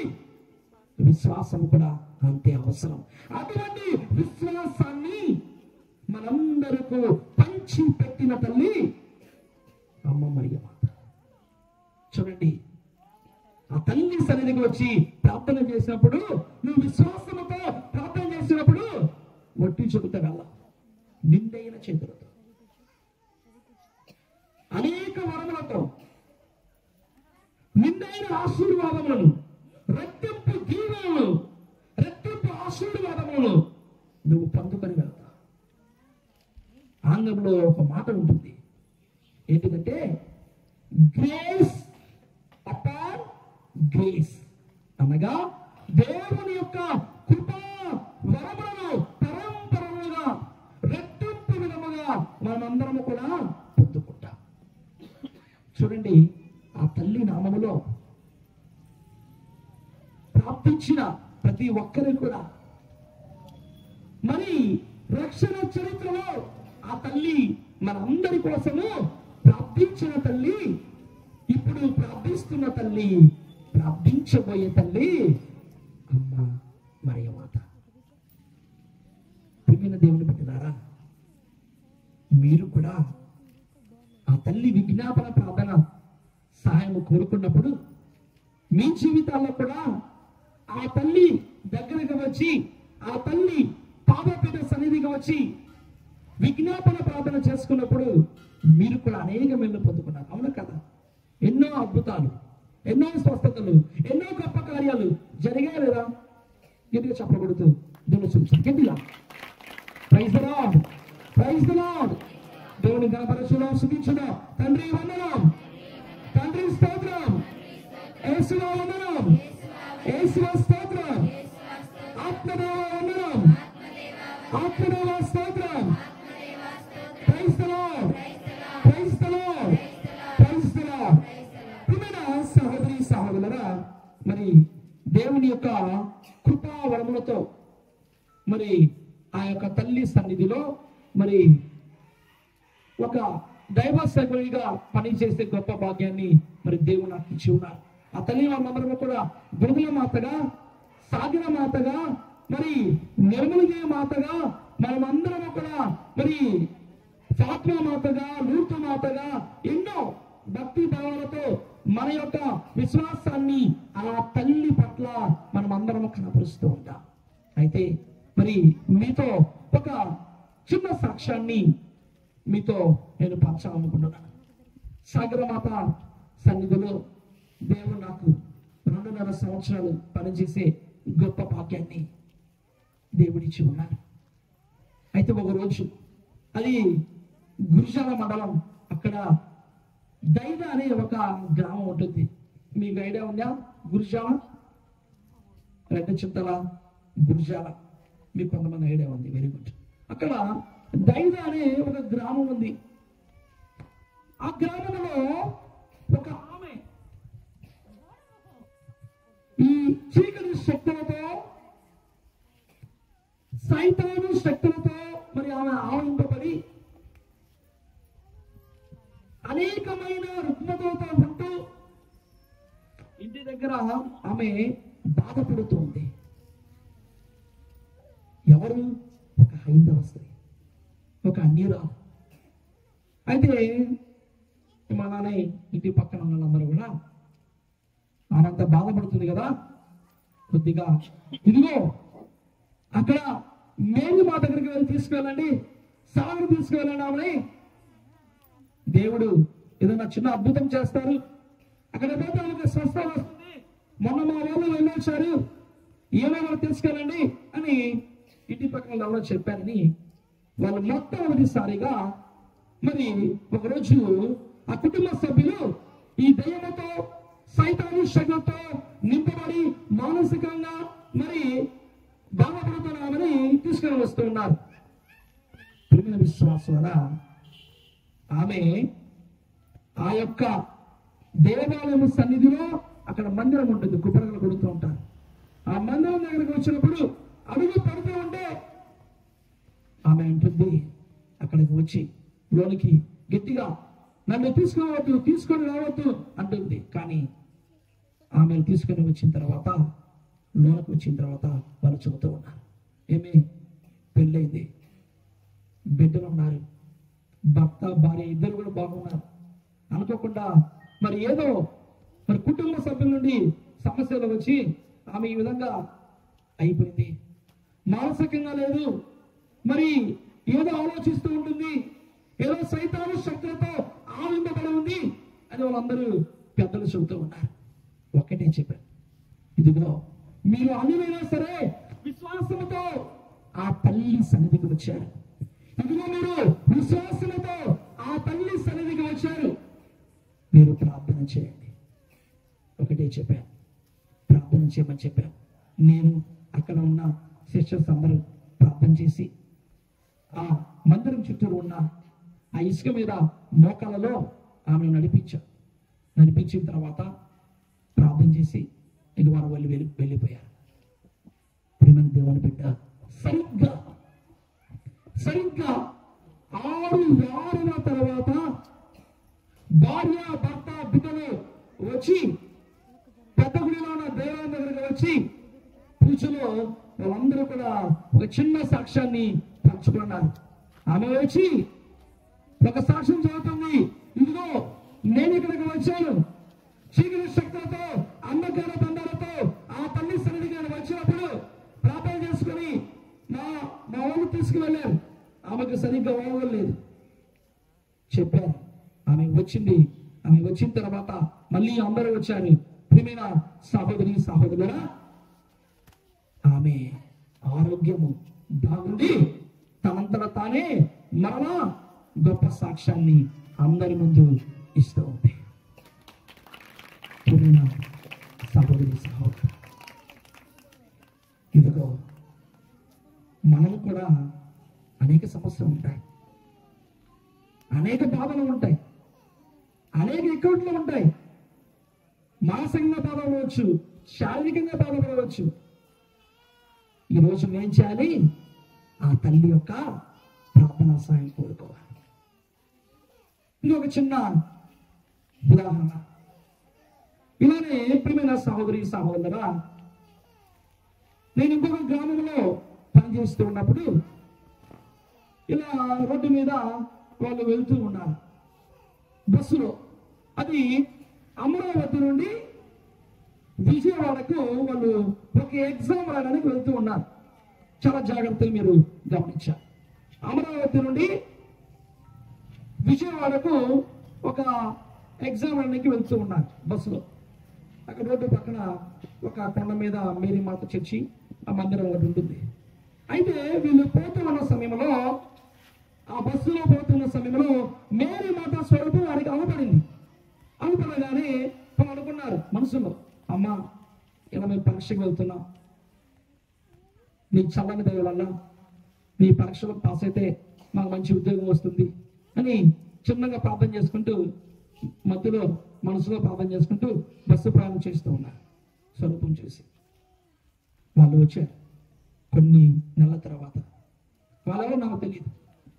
విశ్వాసం కూడా అంతే అవసరం. అటువంటి విశ్వాసాన్ని మనందరకు పంచి పెట్టిన తల్లి అమ్మ మరియ మాత. చూడండి, ఆ తల్లి సన్నిధికి వచ్చి ప్రార్థన చేసినప్పుడు, నువ్వు విశ్వాసంతో ప్రార్థన చేసినప్పుడు ఒట్టి చెబుతా వెళ్ళ, నిండైన చేతులతో, అనేక వరములతో, నిండైన ఆశీర్వాదములను, రెట్టింపు దీవెనలను, రెట్టింపు ఆశీర్వాదములను నువ్వు పొందుకొని వెళ్తా. ఆంగ్లంలో ఒక మాట ఉంటుంది, ఏంటిదంటే గ్రేస్ అపాన్ గ్రేస్, అనగా దేవుని యొక్క కృపా వరములను పరంపరలుగా రెట్టింపు విధముగా మనమందరము కూడా పొందుకుంటాం. చూడండి, ఆ తల్లి నామములో ప్రార్థించిన ప్రతి ఒక్కరు కూడా, మరి రక్షణ చరిత్రలో ఆ తల్లి మనందరి కోసము ప్రార్థించిన తల్లి, ఇప్పుడు ప్రార్థిస్తున్న తల్లి, ప్రార్థించబోయే తల్లి అమ్మ మరియ మాత. ప్రియమైన దేవుని బిడ్డలారా, మీరు కూడా ఆ తల్లి విజ్ఞాపన ప్రార్థన సహాయం కోరుకున్నప్పుడు మీ జీవితాల్లో కూడా ఆ తల్లి దగ్గరకు వచ్చి, ఆ తల్లి పాదపీఠ సన్నిధికి వచ్చి విజ్ఞాపన ప్రార్థన చేసుకున్నప్పుడు మీరు కూడా అనేక మేలు పొందుకున్నారు. అవును కదా? ఎన్నో అద్భుతాలు, ఎన్నో స్వస్థతలు, ఎన్నో గొప్ప కార్యాలు జరిగాయి లేదా? గట్టిగా చెప్పకూడదు, దేవుని చూపించారు గట్టిగా. Praise the lord, praise the lord. దేవుని గణపరచుదాం, స్తుతించుదాం. తండ్రి వందనం, తండ్రి స్తోత్రం, యేసువా వందనం, యేసువా స్తోత్రం, ఆత్మదేవ వందనం, ఆత్మదేవ స్తోత్రం. Praise the lord, praise the lord, praise the lord. ప్రియమైన సహోదరి సహోదరులారా, మరి దేవుని యొక్క కృపా వరములతో మరి ఆ యొక్క తల్లి సన్నిధిలో మరి ఒక దైవ సేవకునిగా పనిచేసే గొప్ప భాగ్యాన్ని మరి దేవుడు నాకు ఇచ్చి ఉన్నారు. ఆ తల్లి వాళ్ళందరూ కూడా గొడుగుల మాతగా, సాగిన మాతగా, మరి నిర్మలగే మాతగా, మనమందరం కూడా మరి ఫాత్మా మాతగా, లూర్తు మాతగా ఎన్నో భక్తి భావాలతో మన యొక్క విశ్వాసాన్ని ఆ తల్లి పట్ల మనం అందరం కనపరుస్తూ ఉంటాం. అయితే మరి మీతో ఒక చిన్న సాక్ష్యాన్ని మీతో నేను పంచాలనుకుంటున్నాను. సాగరమాత సన్నిధిలో దేవుడు నాకు 2.5 సంవత్సరాలు పనిచేసే గొప్ప భాగ్యాన్ని దేవుడిచ్చి ఉన్నారు. అయితే ఒక రోజు అది గురిజాల మండలం, అక్కడ దైద అనే ఒక గ్రామం ఉంటుంది. మీకు ఐడియా ఉందా? గురిజాల, రెండు చింతల, గురిజాల, మీకు కొంతమంది ఐడియా ఉంది. Very good. అక్కడ దైద అనే ఒక గ్రామం ఉంది. ఆ గ్రామంలో ఒక ఆమె ఈ చీకటి శక్తులతో, సైతాను శక్తులతో మరి ఆమె ఆవరింపబడి అనేకమైన రుగ్మతలతో ఉంటూ ఇంటి దగ్గర ఆమె బాధపడుతుంది. ఎవరు? ఒక హైందవ స్త్రీ, ఒక అన్యురాలు. అయితే మా నాన్న ఇంటి పక్కన ఉన్న వాళ్ళందరూ కూడా ఆనంత బాధపడుతుంది కదా, కొద్దిగా ఇదిగో అక్కడ మేరీ మా దగ్గరికి వెళ్ళి తీసుకువెళ్ళండి, సాగర్ తీసుకువెళ్ళండి ఆమెని, దేవుడు ఏదైనా చిన్న అద్భుతం చేస్తారు, అక్కడ పోతే ఆమెకు స్వస్థత వస్తుంది, మొన్న మా వాళ్ళు వెళ్ళొచ్చారు, ఏమైనా తీసుకెళ్ళండి అని ఇంటి పక్కన ఎవరో చెప్పారని వాళ్ళు మొట్టమొదటిసారిగా మరి ఒకరోజు ఆ కుటుంబ సభ్యులు ఈ దయ్యముతో, సైతాను శక్తులతో నింపబడి మానసికంగా మరి బాధపడుతున్నామని తీసుకొని వస్తూ ఉన్నారు. ప్రేమ విశ్వాసం వల్ల ఆమె ఆ యొక్క దేవాలయం సన్నిధిలో అక్కడ మందిరం ఉంటుంది, కుప్పరగలు కొడుతూ ఉంటారు. ఆ మందిరం దగ్గరికి వచ్చినప్పుడు అడుగు పడుతూ ఉంటే ఆమె అంటుంది, అక్కడికి వచ్చి లోనికి గట్టిగా నన్ను తీసుకురావద్దు, తీసుకొని రావద్దు అంటుంది. కానీ ఆమె తీసుకొని వచ్చిన తర్వాత, లోనికి వచ్చిన తర్వాత వాళ్ళు చెబుతూ ఉన్నారు, ఏమి పెళ్ళైంది, బిడ్డలు ఉన్నారు, భర్త భార్య ఇద్దరు కూడా బాగున్నారు. అనుకోకుండా మరి ఏదో మరి కుటుంబ సభ్యుల నుండి సమస్యలు వచ్చి ఆమె ఈ విధంగా అయిపోయింది. మానసికంగా లేదు, మరి ఏదో ఆలోచిస్తూ ఉంటుంది, ఏదో సైతాను శక్తులతో ఆవింపబడి ఉంది అని వాళ్ళందరూ పెద్దలు చెబుతూ ఉన్నారు. ఒక్కటే చెప్పారు, ఇదిగో మీరు అన్యులైనా సరే విశ్వాసంతో ఆ తల్లి సన్నిధికి వచ్చారు. ఇదిగో మీరు విశ్వాసంతో ఆ తల్లి సన్నిధికి వచ్చారు, మీరు ప్రార్థన చేయండి. ఒకటే చెప్పాను, ప్రార్థన చేయమని చెప్పాను. నేను అక్కడ ఉన్న సిస్టర్స్ అందరూ ప్రార్థన చేసి ఆ మందిరం చుట్టూ ఉన్న ఆ ఇసుక మీద మోకాలలో ఆమెను నడిపించిన తర్వాత ప్రార్థన చేసి ఇక వారు వెళ్ళిపోయారు. ప్రేమ దేవుని బిడ్డ, సరిగ్గా 6 వారాల తర్వాత భార్య భర్త బిడ్డలు వచ్చి పెద్ద గుడిలో ఉన్న దేవాలయం దగ్గరికి వచ్చి పూజలో వాళ్ళందరూ కూడా ఒక చిన్న సాక్ష్యాన్ని పంచుకున్నారు. ఆమె వచ్చి ఒక సాక్ష్యం చదువుతుంది, ఇదిగో నేను ఇక్కడికి వచ్చాను, చీకటి శక్తులతో, అంధకార బంధాలతో ఆ తల్లి సన్నిధికి వచ్చినప్పుడు ప్రార్థన చేసుకుని మా వాళ్ళు తీసుకువెళ్ళారు. ఆమెకు సరిగ్గా ఓడలేదు చెప్పారు. ఆమె వచ్చిన తర్వాత మళ్ళీ అందరూ వచ్చారు. ప్రియమైన సహోదరి సహోదరులారా, ఆమె ఆరోగ్యము బాగుండి తనంతట తానే మరలా గొప్ప సాక్ష్యాన్ని అందరి ముందు ఇస్తూ ఉంది. ప్రియమైన సహోదరి సహోదరు, ఇదిగో మనం కూడా అనేక సమస్యలు ఉంటాయి, అనేక బాధలు ఉంటాయి, అనేక ఇక్కట్లు ఉంటాయి. మానసికంగా బాధపడవచ్చు, శారీరకంగా బాధపడవచ్చు. ఈరోజు ఏం చేయాలి? ఆ తల్లి యొక్క ప్రార్థనా సాయం కోరుకోవాలి. ఇంకొక చిన్న ఉదాహరణ, ఇలానే ప్రియమైన సహోదరి సహోదరా, నేను ఇంకొక గ్రామంలో పనిచేస్తూ ఉన్నప్పుడు ఇలా రోడ్డు మీద వాళ్ళు వెళ్తూ ఉన్నారు బస్సులో. అది అమరావతి నుండి విజయవాడకు వాళ్ళు ఒక ఎగ్జామ్ రాయడానికి వెళ్తూ ఉన్నారు. చాలా జాగ్రత్తలు మీరు గమనించారు. అమరావతి నుండి విజయవాడకు ఒక ఎగ్జామ్ రాయడానికి వెళ్తూ ఉన్నారు బస్సులో. అక్కడ రోడ్డు పక్కన ఒక కొండ మీద మేరీ మాత చర్చి, ఆ మందిరం ఒకటి ఉంటుంది. అయితే వీళ్ళు పోతూ ఉన్న సమయంలో, ఆ బస్సులో పోతున్న సమయంలో మేరీ మాత స్వరూపం వారికి అవపడింది. అవపడగానే వాళ్ళు అనుకున్నారు మనసులో, అమ్మా ఇలా మేము పరీక్షకు వెళ్తున్నాం, నీ చల్లని దయ వల్ల నీ పరీక్షలో పాస్ అయితే మాకు మంచి ఉద్యోగం వస్తుంది అని చిన్నగా ప్రార్థన చేసుకుంటూ, మధ్యలో మనసులో ప్రార్థన చేసుకుంటూ బస్సు ప్రయాణం చేస్తూ ఉన్నారు. స్వరూపం చూసి వాళ్ళు వచ్చారు. కొన్ని నెలల తర్వాత వాళ్ళెవరో నాకు తెలియదు.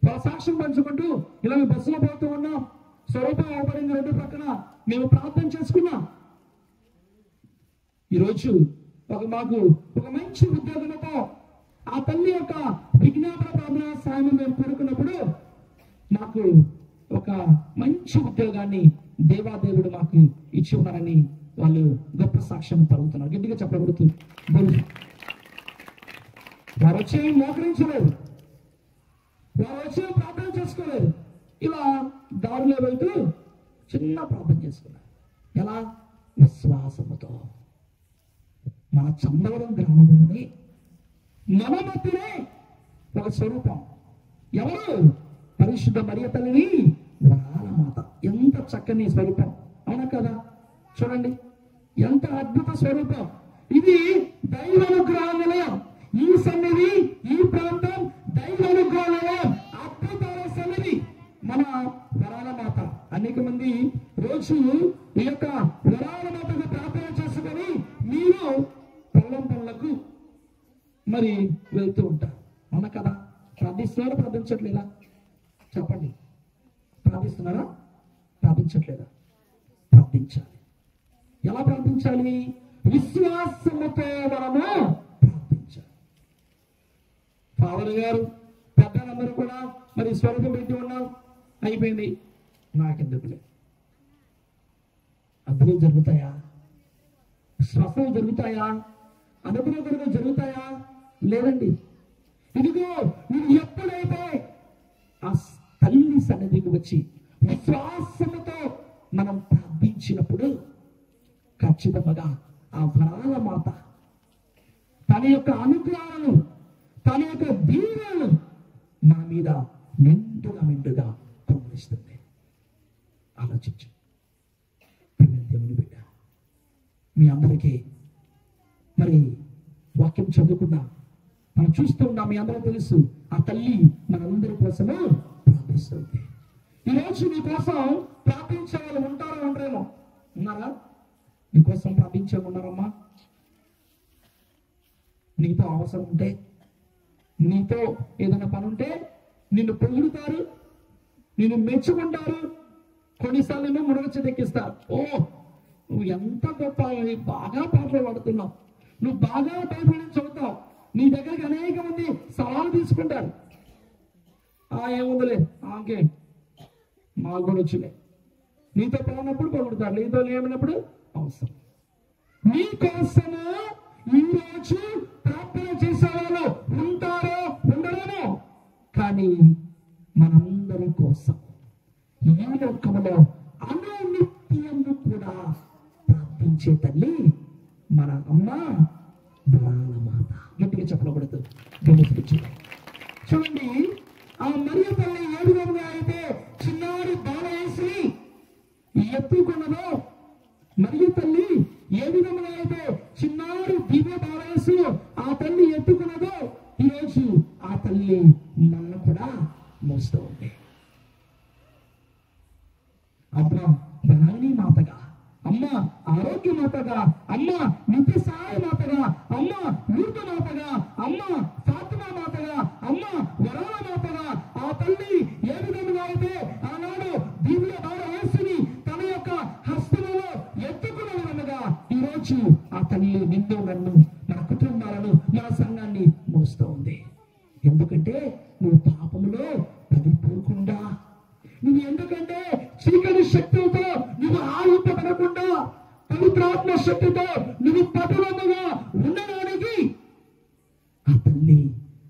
వాళ్ళ సాక్ష్యం పంచుకుంటూ, ఇలా మేము బస్సులో పోతూ ఉన్నాం, స్వరూపం అవపడింది రోడ్డు పక్కన, మేము ప్రార్థన చేసుకున్నాం. ఈరోజు మాకు ఒక మంచి ఉద్యోగంతో ఆ తల్లి యొక్క విజ్ఞాపన ప్రార్థన సాయం మేము కోరుకున్నప్పుడు మాకు ఒక మంచి ఉద్యోగాన్ని దేవాదేవుడు మాకు ఇచ్చి ఉన్నారని వాళ్ళు గొప్ప సాక్ష్యం పలుకుతున్నారు. గట్టిగా చెప్పబడుతూ వారు వచ్చి మోకరించలేదు, వారు వచ్చి ప్రార్థన చేసుకోలేదు. ఇలా దారిలో వెళ్తూ చిన్న ప్రార్థన చేసుకున్నారు. ఎలా? విశ్వాసముతో. మన చందవరం గ్రామంలోని మన మధ్యనే ఒక స్వరూపం. ఎవరు? పరిశుద్ధ మరియ తల్లిని వరాల మాత. ఎంత చక్కని స్వరూపం, అవునా కదా? చూడండి ఎంత అద్భుత స్వరూపం. ఇది దైవానుగ్రహ నిలయం. ఈ సన్నిధి, ఈ ప్రాంతం దైవానుగ్రహ నిలయం, అద్భుతాల సన్నిధి మన వరాల మాత. అనేక మంది రోజు ఈ యొక్క వరాల మాతకు ప్రార్థన చేసుకొని మీరు పొలం పనులకు మరి వెళ్తూ ఉంటారు, అవునా కదా? ప్రార్థిస్తున్నారా, ప్రార్థించట్లేదా? చెప్పండి. ప్రార్థిస్తున్నారా, ప్రార్థించట్లేదా? ప్రార్థించాలి. ఎలా ప్రార్థించాలి? విశ్వాసముతో మనము ప్రార్థించాలి. ఫాదర్ గారు పెద్దలందరూ కూడా మరి స్వరూపం పెట్టి ఉన్నాం, అయిపోయింది, నాకెందుకులే. అద్భుతం జరుగుతాయా? స్వస్థలు జరుగుతాయా? అనుగ్రహం జరుగుతాయా? లేదండి. ఇదిగో నువ్వు ఎప్పుడైతే ఆ తల్లి సన్నిధికి వచ్చి విశ్వాసముతో మనం ప్రార్థించినప్పుడు ఖచ్చితంగా ఆ వరాల మాత తన యొక్క అనుగ్రహాలను, తన యొక్క దీవెనలను మన మీద మెండుగా కుమ్మరిస్తుంది. ఆలోచించు దేవుని బిడ్డ. మీ అందరికీ మరి వాక్యం చదువుకున్నా, మనం చూస్తూ ఉన్నాం, మీ అందరూ తెలుసు, ఆ తల్లి మనందరి కోసము ప్రార్థిస్తుంది. ఈరోజు నీ కోసం ప్రార్థించే వాళ్ళు ఉంటారో ఉండరేమో? ఉన్నారా? నీకోసం ప్రార్థించే ఉన్నారమ్మా? నీతో అవసరం ఉంటే, నీతో ఏదైనా పని ఉంటే నిన్ను పొగుడుతారు, నిన్ను మెచ్చుకుంటారు, కొన్నిసార్లు ఏమో మునగచెదెక్కిస్తారు. ఓ నువ్వు ఎంత గొప్ప, బాగా పాటలు పాడుతున్నావు, నువ్వు బాగా బైబిల్ చదువుతావు, నీ దగ్గరికి అనేక మంది సవాలు తీసుకుంటారు. ఏముందిలే, ఆకే మాకు కూడా వచ్చిలే. నీతో పోయినప్పుడు పొగుడుతారు, నీతో లేనప్పుడు అవసరం. నీ కోసము ఈరోజు ప్రార్థన చేసేవాళ్ళు ఉంటారో ఉండరేమో, కానీ మనందరి కోసం ఈ లోకములో అనునిత్యము కూడా ప్రార్థించే తల్లి మన అమ్మ వరాల మాత. గట్టిగా చెప్పబడుతూ చూడండి, ఆ మరియ తల్లి ఏ విధంగా అయితే చిన్నారి బాలయేసుని ఎత్తుకున్నదో, మరియ తల్లి ఏ విధంగా అయితే చిన్నారి దివ్య బాలయేసు ఆ తల్లి ఎత్తుకున్నదో, ఈరోజు ఆ తల్లి మన కూడా మోస్తూ ఉంది. అమ్మ బలాని మాతగా, అమ్మ ఆరోగ్య మాతగా, అమ్మ నిత్య సహాయ మాతగా, అమ్మ నూత మాతగా, అమ్మ ఫాతిమా మాతగా, అమ్మ వరాల మాతగా ఆ తల్లి ఏ విధంగా అయితే ఆనాడు దివ్య బాలయేసుని తన యొక్క హస్తములో ఎత్తుకున్న విధముగా ఈరోజు ఆ తల్లి నిన్ను నన్ను మన కుటుంబాలను మన సంఘాన్ని మోస్తూ ఉంది. ఎందుకంటే నువ్వు పాపములో పడిపోకుండా, నువ్వు ఎందుకంటే చీకటి శక్తులతో నువ్వు ఆయుధపడకుండా పవిత్రాత్మ శక్తితో నువ్వు పటులముగా ఉండడానికి ఆ తల్లి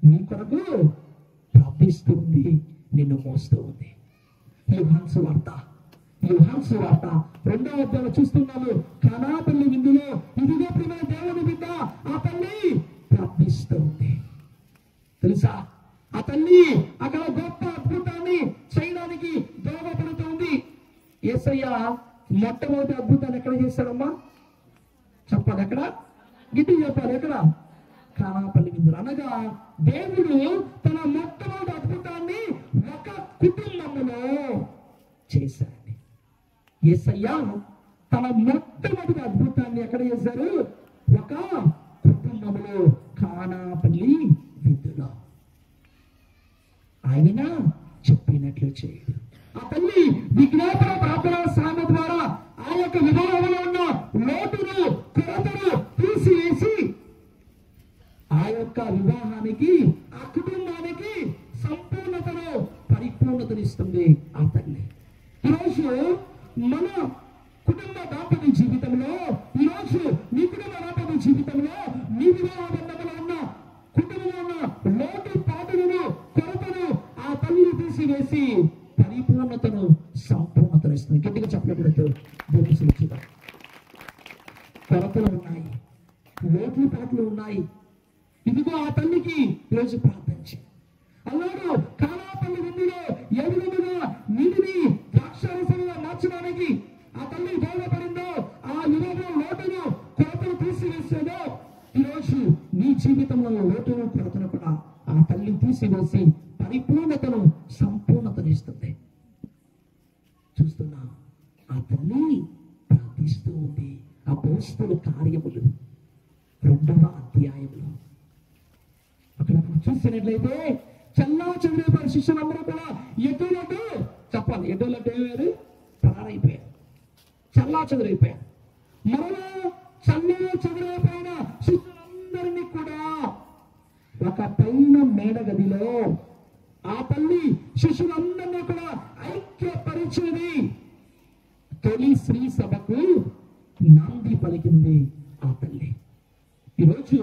నీ కొరకు ప్రార్థిస్తూ ఉంది, నిన్ను మోస్తూ ఉంది. యోహాను సువార్త 2వ అధ్యాయంలో చూస్తున్నాము. కానా తల్లి విందులో ఇదిగో ప్రియమైన దేవుని బిడ్డ ఆ తల్లి ప్రార్థిస్తూ ఉంది. తెలుసా, ఆ తల్లి అక్కడ గొప్ప అద్భుతాన్ని చేయడానికి దోహదపడుతుంది. యేసయ్య మొట్టమొదటి అద్భుతాన్ని ఎక్కడ చేశాడమ్మా? చెప్పాలి, ఎక్కడ? గిట్టి చెప్పాలి, ఎక్కడ? కానాపల్లి విందులు. అనగా దేవుడు తన మొట్టమొదటి అద్భుతాన్ని ఒక కుటుంబంలో చేశాడు. యేసయ్య తన మొట్టమొదటి అద్భుతాన్ని ఎక్కడ చేశారు? ఒక కుటుంబంలో, కానాపల్లి విందులో. ఆయన చెప్పినట్లు చేయడు. ఆ తల్లి విజ్ఞాపన ప్రార్థన సామెత ద్వారా ఆ యొక్క వివాహంలో ఉన్న లోటును కొరతను తీసివేసి ఆ యొక్క వివాహానికి, ఆ కుటుంబానికి సంపూర్ణతను, పరిపూర్ణతనిస్తుంది ఆ తల్లి. ఈరోజు మన కుటుంబ దాంపత్య జీవితంలో, ఈరోజు నీ కుటుంబ దాంపత్య జీవితంలో, నీ వివాహ బంధంలో ఉన్న కుటుంబంలో ఉన్న లోటు పాటులను, కొరతను ఆ తల్లి తీసివేసి పరిపూర్ణతను, సంపూర్ణతను ఇస్తుంది. గట్టిగా చెప్పకూడదు. కొరతలు ఉన్నాయి, లోట్లు పాటలు ఉన్నాయి. ఇదిగో ఆ తల్లికి ఈరోజు ప్రార్థించి అన్నాడు, కానాపల్లి విందులో ఏ విధముగా నీటిని ద్రాక్షారసంగా మార్చడానికి ఆ తల్లి దోహదపడిందో, ఆ విధంగా లోటును కొరతను తీసివేసేదో, ఈరోజు నీ జీవితంలో లోటును కొరతను కూడా ఆ తల్లి తీసివేసి పరిపూర్ణతను, సంపూర్ణతను ఇస్తుంది. చూస్తున్నా ఆ తల్లి ప్రార్థిస్తూ ఉంది. అపోస్తలుల కార్యములు 2వ అధ్యాయంలో అక్కడ చూసినట్లయితే చల్లా చెదిరిపోయిన శిష్యులందరూ కూడా ఎటులటు చెప్పాలి, ఎటులటు ఏమయ్యారు? పారైపోయారు, చల్లా చెదిరైపోయారు. మరలా చల్లా చెదిరైపోయిన శిష్యులందరినీ కూడా ఒక పైన మేడ గదిలో ఆ తల్లి శిష్యులందరినీ కూడా ఐక్యపరిచేది. తొలి శ్రీ సభకు నాంది పలికింది ఆ తల్లి. ఈరోజు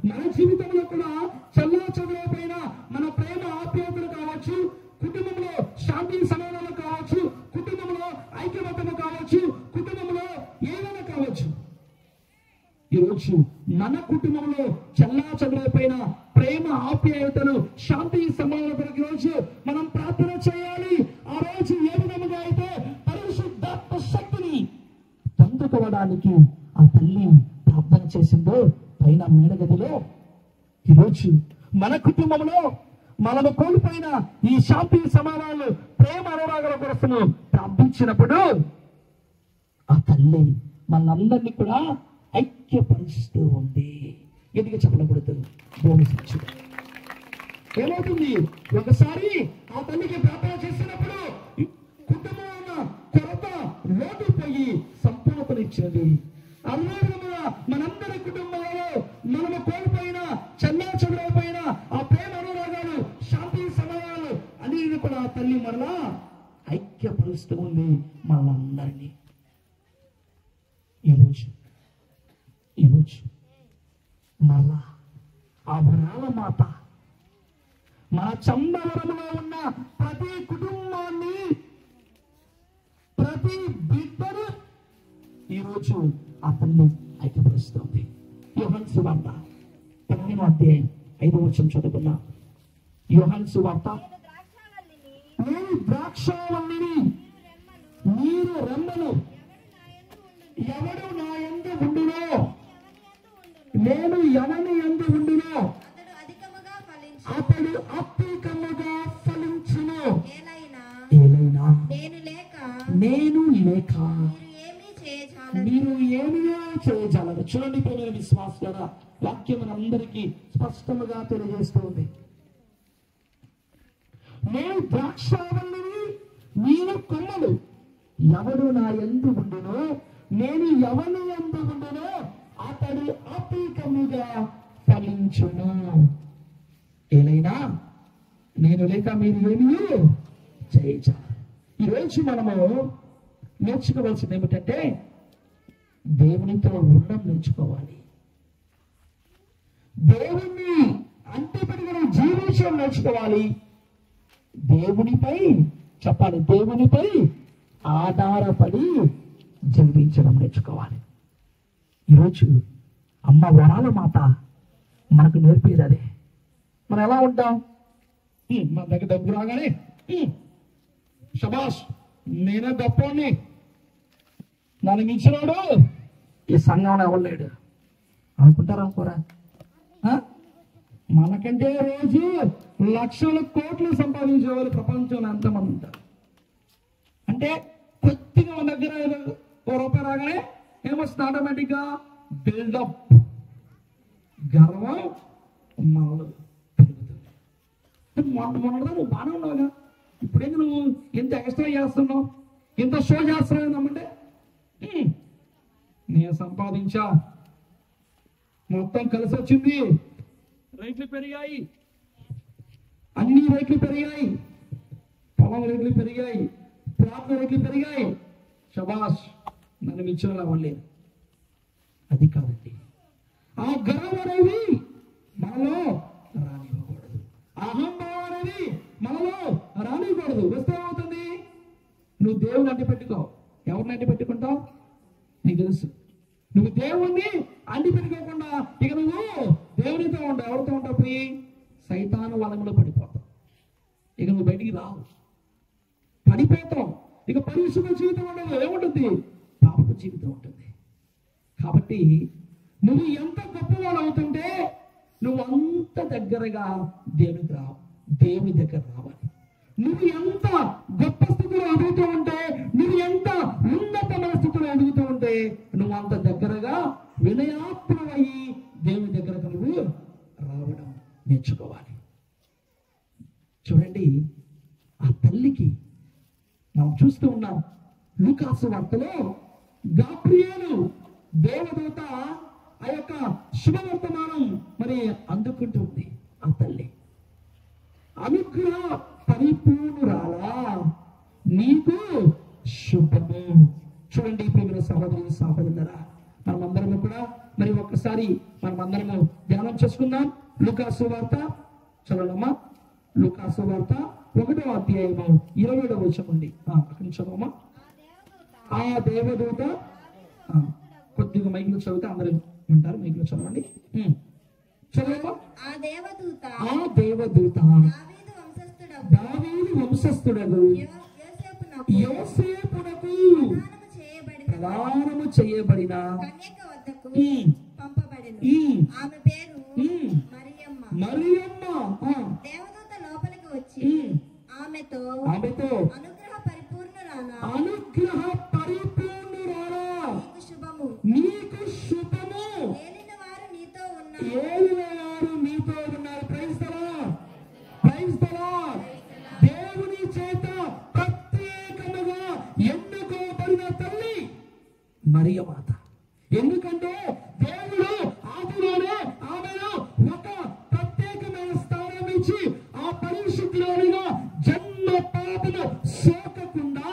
మన జీవితంలో కూడా చల్లా చెదిరైపోయిన మన ప్రేమ ఆప్యాయతలు కావచ్చు, కుటుంబంలో శాంతి సమాధానం కావచ్చు, కుటుంబంలో ఐక్యమత్యము కావచ్చు, కుటుంబంలో ఏదైనా కావచ్చు. ఈరోజు మన కుటుంబంలో చల్లా చెదిరైపోయిన ప్రేమ ఆప్యాయతను, శాంతి సమాధానం కొరకు ఈరోజు మనం ప్రార్థన చేయాలి. ఆ రోజు ఏ విధముగా అయితే పరిశుద్ధాత్మ శక్తిని పొందుకోవడానికి ఆ తల్లి ప్రార్థన చేసిందో పైన మేడగదిలో, ఈరోజు మన కుటుంబంలో మనము కోల్పోయిన ఈ శాంతి సమాధానాలు, ప్రేమ అనురాగాల కోసము ప్రార్థించినప్పుడు ఆ తల్లి మనందరినీ కూడా ఐక్యపరుస్తూ ఉంది. ఎందుకు చెప్పకూడదు? ఏమవుతుంది? ఒకసారి ఆ తల్లికి ప్రార్థన చేసినప్పుడు కుటుంబంలో ఉన్న కొరత, లోటు పోయి సంపూర్ణతనిచ్చింది. అదే విధంగా మనందరి కుటుంబాలలో మనము కోల్పోయిన, చల్లా చెదిరైపోయిన ఆ ప్రేమ అనురాగాలు, శాంతి సమాధానాలు అన్నిటిని కూడా ఆ తల్లి మరలా ఐక్యపరుస్తూ ఉంది మనందరినీ. ఈరోజు మరలా ఆ వరాల మాత మన చందవరంలో ఉన్న ప్రతి కుటుంబాన్ని, ప్రతి బిడ్డను ఈరోజు ఆ తల్లి ఐక్యపరుస్తుంది. యోహాను సువార్త 15వ అధ్యాయం 5వ వచనం చదువుకున్నా. యోహాను సువార్త, నేను ద్రాక్షావల్లిని, మీరు రెమ్మలు, ఎవడు నా యందు ఉండునో, నేను ఎవని యందు ఉండునో అతడు అధికముగా ఫలించును. ఏలైనా నేను లేక మీరు ఏమీ చేయజాలరు. చూడండి ప్రియమైన విశ్వాసులారా, వాక్యం మనందరికీ స్పష్టంగా తెలియజేస్తుంది. నేను ద్రాక్షావల్లిని, మీరు కొమ్మలు, ఎవడు నా యందు ఉండునో, నేను ఎవని యందు ఉండునో వాడు అధికముగా ఫలించును. ఏలైనా నేను లేక మీరు ఏమీ చేయచా. ఈరోజు మనము నేర్చుకోవాల్సింది ఏమిటంటే దేవునితో ఉండడం నేర్చుకోవాలి. దేవుణ్ణి అంటిపెట్టుకుని జీవించడం నేర్చుకోవాలి. దేవునిపై చెప్పాలి, దేవునిపై ఆధారపడి జీవించడం నేర్చుకోవాలి. ఈరోజు అమ్మ వరాల మాత మనకు నేర్పేది అదే. మనం ఎలా ఉంటాం? మన దగ్గర డబ్బు రాగానే శబాష్ నేనే గొప్పని, నన్ను మించినాడు ఈ సంఘంలో ఎవరు లేడు అనుకుంటారా అనుకోరా? మనకంటే రోజు లక్షల కోట్లు సంపాదించే వాళ్ళు ప్రపంచంలో ఎంతమంది ఉంటారు? అంటే కొద్దిగా మన దగ్గర ఓ రూపాయి రాగానే ఏమొస్తుంది? ఆటోమేటిక్గా బిల్డప్, గర్వం మనలో పెరుగుతుంది. మొన్నదా నువ్వు బాగానే ఉన్నావుగా, ఇప్పుడేంటి నువ్వు ఎంత ఎక్స్ట్రా చేస్తున్నావు, ఎంత షో చేస్తున్నావు ఏమంటే నేను సంపాదించా, మొత్తం కలిసి వచ్చింది, రేట్లు పెరిగాయి, అన్ని రేట్లు పెరిగాయి, పొలం రేట్లు పెరిగాయి, ప్లాట్ల రేట్లు పెరిగాయి, శబాష్ నన్ను మించిన అవ్వలేదు. అది కాదండి. ఆ గర్వం అనేది మనలో రానివ్వకూడదు. అహంభావం అనేది మనలో రానివ్వకూడదు. వస్తే ఏమవుతుంది? నువ్వు దేవుని అంటి పెట్టుకో. ఎవరిని అంటి పెట్టుకుంటావు? నీకు తెలుసు. నువ్వు దేవుణ్ణి అంటి పెట్టుకోకుండా ఇక నువ్వు దేవునితో ఉంటావు. ఎవరితో ఉంటావు? పోయి సైతాను వలములో పడిపోతావు. ఇక నువ్వు బయటికి రావు, పడిపోతావు. ఇక పరిశుభ్ర జీవితం ఉండదు. ఏముంటుంది? పాప జీవితం ఉంటుంది. కాబట్టి నువ్వు ఎంత గొప్పవాడు అవుతుంటే నువ్వు అంత దగ్గరగా దేవునికి రావు, దేవుని దగ్గర రావాలి. నువ్వు ఎంత గొప్ప స్థితిలో ఎదుగుతూ ఉంటే, నువ్వు ఎంత ఉన్నతమైన స్థితిలో ఎదుగుతూ ఉంటే నువ్వు అంత దగ్గరగా వినయాత్మయ్యి దేవుని దగ్గరకు నువ్వు రావడం నేర్చుకోవాలి. చూడండి, ఆ తల్లికి మనం చూస్తూ ఉన్నాం లూకాసు వార్తలో గాబ్రియేలు దేవదూత ఆ యొక్క శుభవర్తమానం మరి అందుకుంటుంది. ఆ తల్లి అనుగ్రహ పరిపూర్ణురాలా, నీకు శుభము. చూడండి ప్రియమైన సహోదరి సహోదరులారా, మనమందరము కూడా మరి ఒక్కసారి మనమందరము ధ్యానం చేసుకుందాం. లూకాసు వార్త చదవమ్మా. లూకాసు వార్త 1వ అధ్యాయము 27వ వచనం. అక్కడి నుంచి చదవమ్మా. ఆ దేవదూత కొద్దిగా మైకులు చదివితే అందరూ ఉంటారు. మైకులు చదవండి. చదవమ్మా. ఆ దేవదూత దావీదు వంశస్థుడగు యోసేపునకు ప్రదానము చేయబడిన కన్యక వద్దకు పంపబడెను. ఆమె పేరు మరియమ్మ. దేవదూత లోపలికి వచ్చి ఆమెతో అనుగ్రహ పరిపూర్ణురాలా, నీకు శుభము, ఏలిన వారు నీతో ఉన్నారు. Praise the lord. దేవుని చేత ప్రత్యేకముగా ఎన్నుకోబడిన తల్లి మరియమాత. ఎందుకంటే దేవుడు ఆదిలోనే ఆమెను ఒక ప్రత్యేకమైన స్థానం ఇచ్చి ఆ పరిశుద్ధిలోనిగా జన్మ పాపము సోకకుండా,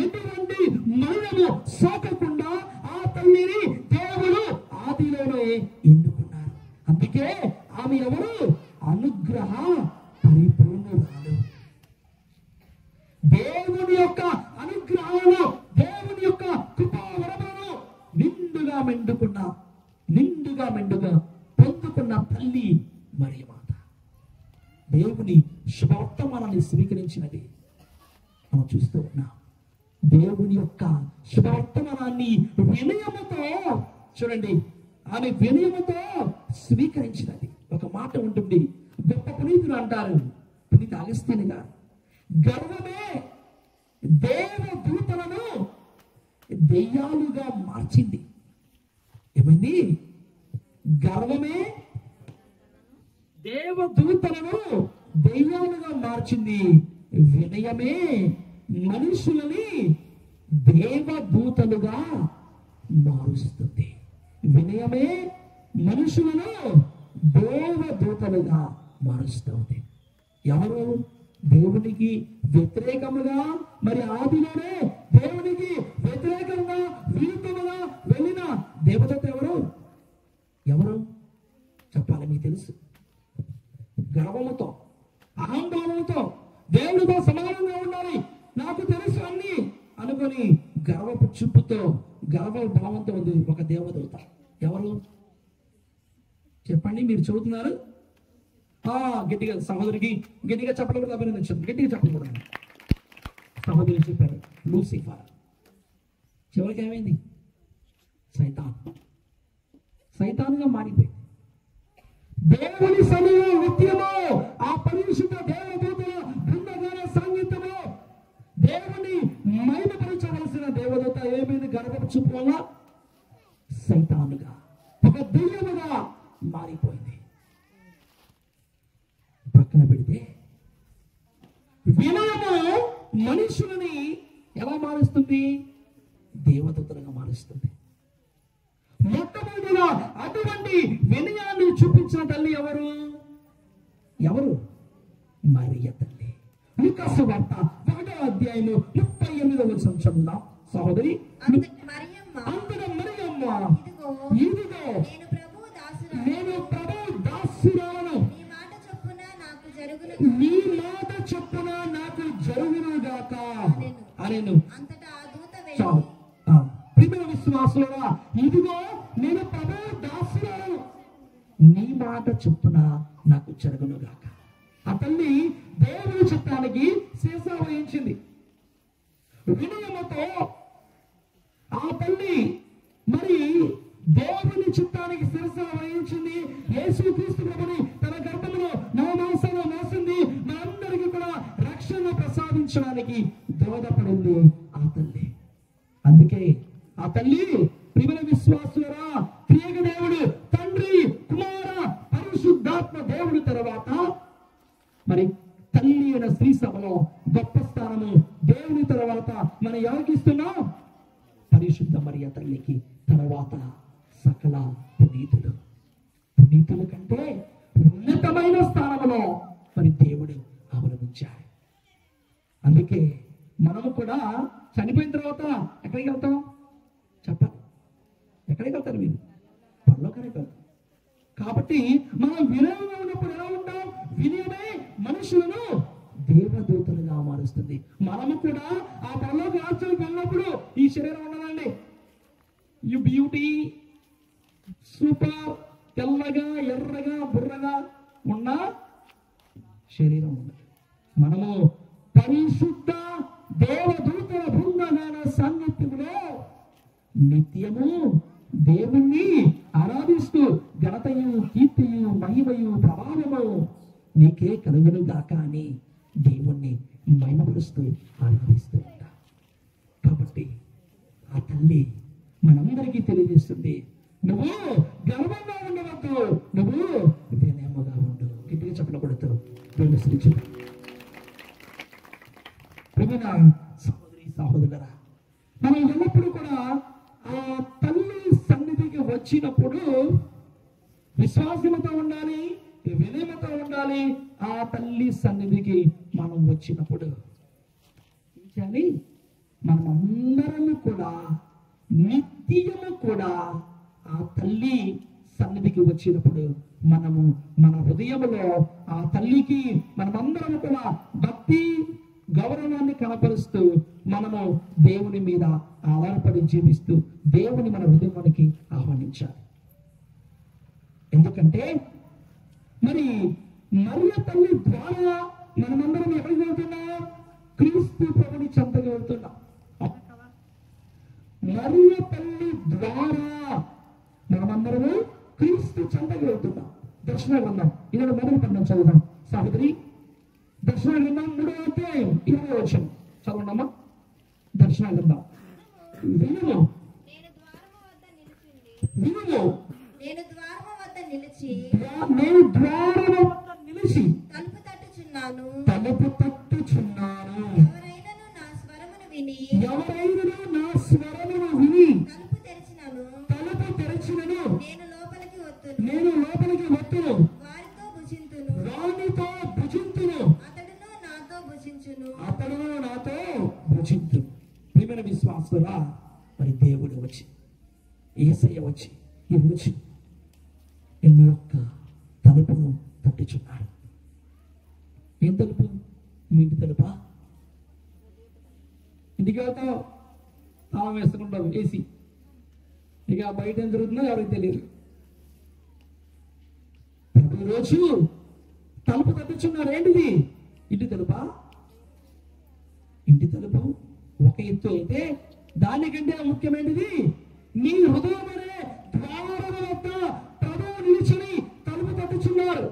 ఎటువంటి మరణము సోకకుండా ఆ తల్లిని దేవుడు ఆదిలోనే ఎన్నుకున్నారు. అందుకే ఆమె ఎవరు? అనుగ్రహ పరిపూర్ణురాలు. దేవుని యొక్క అనుగ్రహాలను, దేవుని యొక్క కృపావరములను నిండుగా పొందుకున్న తల్లి మరియమాత. దేవుని శుభవర్తమానాన్ని స్వీకరించినది మనం చూస్తూ ఉన్నాం. దేవుని యొక్క శుభవర్తమానాన్ని వినయముతో, చూడండి, ఆమె వినయముతో స్వీకరించినది. ఒక మాట ఉంటుంది, గొప్ప పునీతులు అంటారు, పునీత అగస్త్యని గారు, గర్వమే దేవదూతలను దెయ్యాలుగా మార్చింది. ఏమైంది? గర్వమే దేవదూతలను దెయ్యాలుగా మార్చింది. వినయమే మనుషులని దేవదూతలుగా మారుస్తుంది. వినయమే మనుషులను దేవదూతలుగా మారుస్తుంది. ఎవరు? దేవునికి వ్యతిరేకముగా, మరి ఆదిలోనే దేవునికి వ్యతిరేకంగా విరుద్ధముగా వెళ్ళిన దేవదూత ఎవరు? ఎవరు చెప్పాలి? మీకు తెలుసు. గర్వముతో, అహంభావంతో, దేవుడితో సమానంగా ఉండాలి, నాకు తెలుసు అన్ని అనుకొని గర్వపు చూపుతో, గర్వ భావంతో ఉంది ఒక దేవదూత. ఎవరు చెప్పండి? మీరు చదువుతున్నారు? గట్టిగా సహోదరికి గట్టిగా చెప్పడం కూడా అభినందించండి. గట్టిగా చెప్పడం కూడా. సహోదరి చెప్పారు లూసిఫర్. చివరికి ఏమైంది? సైతానుగా మారిపోయింది. దేవుని సమయం నిత్యము ఆ పరిశుద్ధ దేవదూతల బృందగాన సంగీతము దేవుని మహిమపరచవలసిన దేవదూత ఏమైంది? గర్భపు చూపు వల్ల సైతానుగా, ఒక దెయ్యముగా మారిపోయింది. పక్కన పెడితే వినయము మనుషులని ఎలా మారుస్తుంది? దేవదూతలుగా మారుస్తుంది. మొట్టమొదటిగా అటువంటి వినయాన్ని చూపించిన తల్లి ఎవరు? మరియ తల్లి. లూకాసు వార్త 1వ అధ్యాయము 38వ వచనం చదువుదాం సహోదరి. అంతట మరియమ్మ, ఇదిగో నేను ప్రభు దాసురాలను, నీ మాట చొప్పున నాకు జరుగునుగాక అనెను. చాలు. ప్రియమైన విశ్వాసులారా, ఇదిగో నేను ప్రభు దాసురాలను, నీ మాట చొప్పున నాకు జరుగునుగాక. ఆ తల్లి దేవుని చిత్తానికి శిరస వహించింది. వినయముతో ఆ తల్లి మరి దేవుని చిత్తానికి శిరస వహించింది. యేసుక్రీస్తు ప్రభుని తన గర్భంలో నవమాసంలో మోసింది. మనందరికీ కూడా రక్షణ ప్రసాదించడానికి దోహదపడింది ఆ తల్లి. అందుకే ఆ తల్లి ప్రియమైన విశ్వాసులరా, ప్రియక దేవుడు తండ్రి, కుమార, పరిశుద్ధాత్మ దేవుడి తర్వాత మరి తల్లి అయిన స్త్రీ సభలో గొప్ప స్థానము దేవుని తర్వాత మనం ఎవరికి ఇస్తున్నాం? పరిశుద్ధ మరియ తల్లికి. తర్వాత సకల పునీతుల కంటే ఉన్నతమైన స్థానంలో మరి దేవుడు అవలంబించాడు. అందుకే మనము కూడా చనిపోయిన తర్వాత ఎక్కడికి వెళ్తాం? చెప్పాలి. ఎక్కడికి వెళ్తారు మీరు? పరలోకానికి వెళ్తాం. కాబట్టి మనం వినయంగా ఉన్నప్పుడు ఎలా ఉంటాం? వినయమే మనుషులను దేవదూతలుగా మారుస్తుంది. మనము కూడా ఆ పరలోక రాజ్యానికి వెళ్ళినప్పుడు ఈ శరీరం ఉండదండి. యు బ్యూటీ సూపర్ తెల్లగా, ఎర్రగా, బుర్రగా ఉన్న శరీరం ఉండదు. మనము పరిశుద్ధ దేవదూతల బృందగాన సాన్నిధ్యంలో నిత్యము దేవుణ్ణి ఆరాధిస్తూ ఘనతయు, కీర్తియు, మహిమయు, ప్రభావము నీకే కలుగును గాక అని దేవుణ్ణి మహిమపరుస్తూ ఆరాధిస్తూ ఉంటాం. కాబట్టి ఆ తల్లి మనందరికీ తెలియజేస్తుంది, నువ్వు గర్వంగా ఉండవద్దు, నువ్వు వినయముగా ఉండు. గట్టిగా చెప్పకూడదు. సహోదరులరా, మనం ఎల్లప్పుడూ కూడా ఆ తల్లి సన్నిధికి వచ్చినప్పుడు విశ్వాసంతో ఉండాలి, వినయమతో ఉండాలి. ఆ తల్లి సన్నిధికి మనం వచ్చినప్పుడు మనం అందరము కూడా నిత్యము కూడా ఆ తల్లి సన్నిధికి వచ్చినప్పుడు మనము మన హృదయములో ఆ తల్లికి మనమందరము కూడా భక్తి, గౌరవాన్ని కనపరుస్తూ మనము దేవుని మీద ఆధారపడి జీవిస్తూ దేవుని మన హృదయానికి ఆహ్వానించాలి. ఎందుకంటే మరి మరియ తల్లి ద్వారా మనమందరం ఎక్కడికి వెళ్తున్నాం? క్రీస్తు ప్రభుని చెంతకు వెళ్తున్నాం. మరియ తల్లి ద్వారా మనమందరము క్రీస్తు చెంతకు వెళ్తున్నాం. దర్శన గ్రంథం 21 చదువుదాం సహోదరి. దర్శన గ్రంథం 3వ అధ్యాయం 20వ వచనం చదవండమ్మా. దర్శన గ్రంథం వినుము. నేను ద్వారము వద్ద నిలిచి తలుపు తట్టుచున్నాను. ఎవరైనను నా స్వరమును విని తలుపు తెరిచినను నేను లోపలికి వత్తును. నేను లోపలికి వత్తును, వారితో భుజింతును, వానితో భుజింతును, అతడును నాతో భుజించును. అతడు నాతో భుజింతును. ప్రియమైన విశ్వాసులా, మరి దేవుడు వచ్చి, యేసయ్య వచ్చి ఈ రోజు ఎన్ని యొక్క తలుపును తట్టుచున్నాడు. ఏం తలుపు? మీ ఇంటి తలుపా? ఇంటికి వెళ్తావు, తాళం వేసుకుంటావు, ఏసీ. ఇక బయట ఏం జరుగుతుందో ఎవరికి తెలియదు. ప్రతిరోజు తలుపు తట్టుచున్నాడు. ఏంటిది? ఇంటి తలుపా? ఇంటి తలుపు ఒక ఎత్తు అయితే దానికంటే ముఖ్యమైనది నీ హృదయం అనే ద్వారం వద్ద ప్రభువు నిలిచుని తలుపు తట్టుచున్నారు.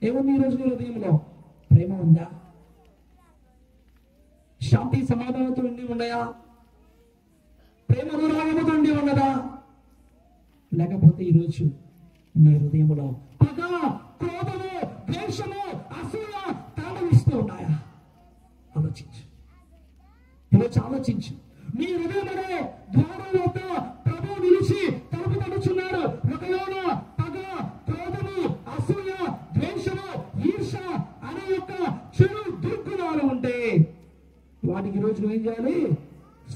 ఏముంది ఈరోజు నీ హృదయంలో? ప్రేమ ఉందా? శాంతి సమాధానంతో ఉండి ఉన్నాయా? ప్రేమ అనురాగముతో ఉండి ఉన్నదా? లేకపోతే ఈరోజు నీ హృదయంలో పగ, క్రోధము, ద్వేషము, అసూయ తాండవిస్తూ ఉన్నాయా? ఆలోచించు. ఈరోజు ఆలోచించు. నీ హృదయం అనే ద్వారం వద్ద ప్రభువు నిలిచి తలుపు తట్టుచున్నాడు. ఒకవేళ పగ, క్రోధము, అసూయ, ద్వేషము, ఈర్ష అనే యొక్క చెడు దుర్గుణాలు ఉంటే వాటికి రోజు నువ్వు ఏం చేయాలి?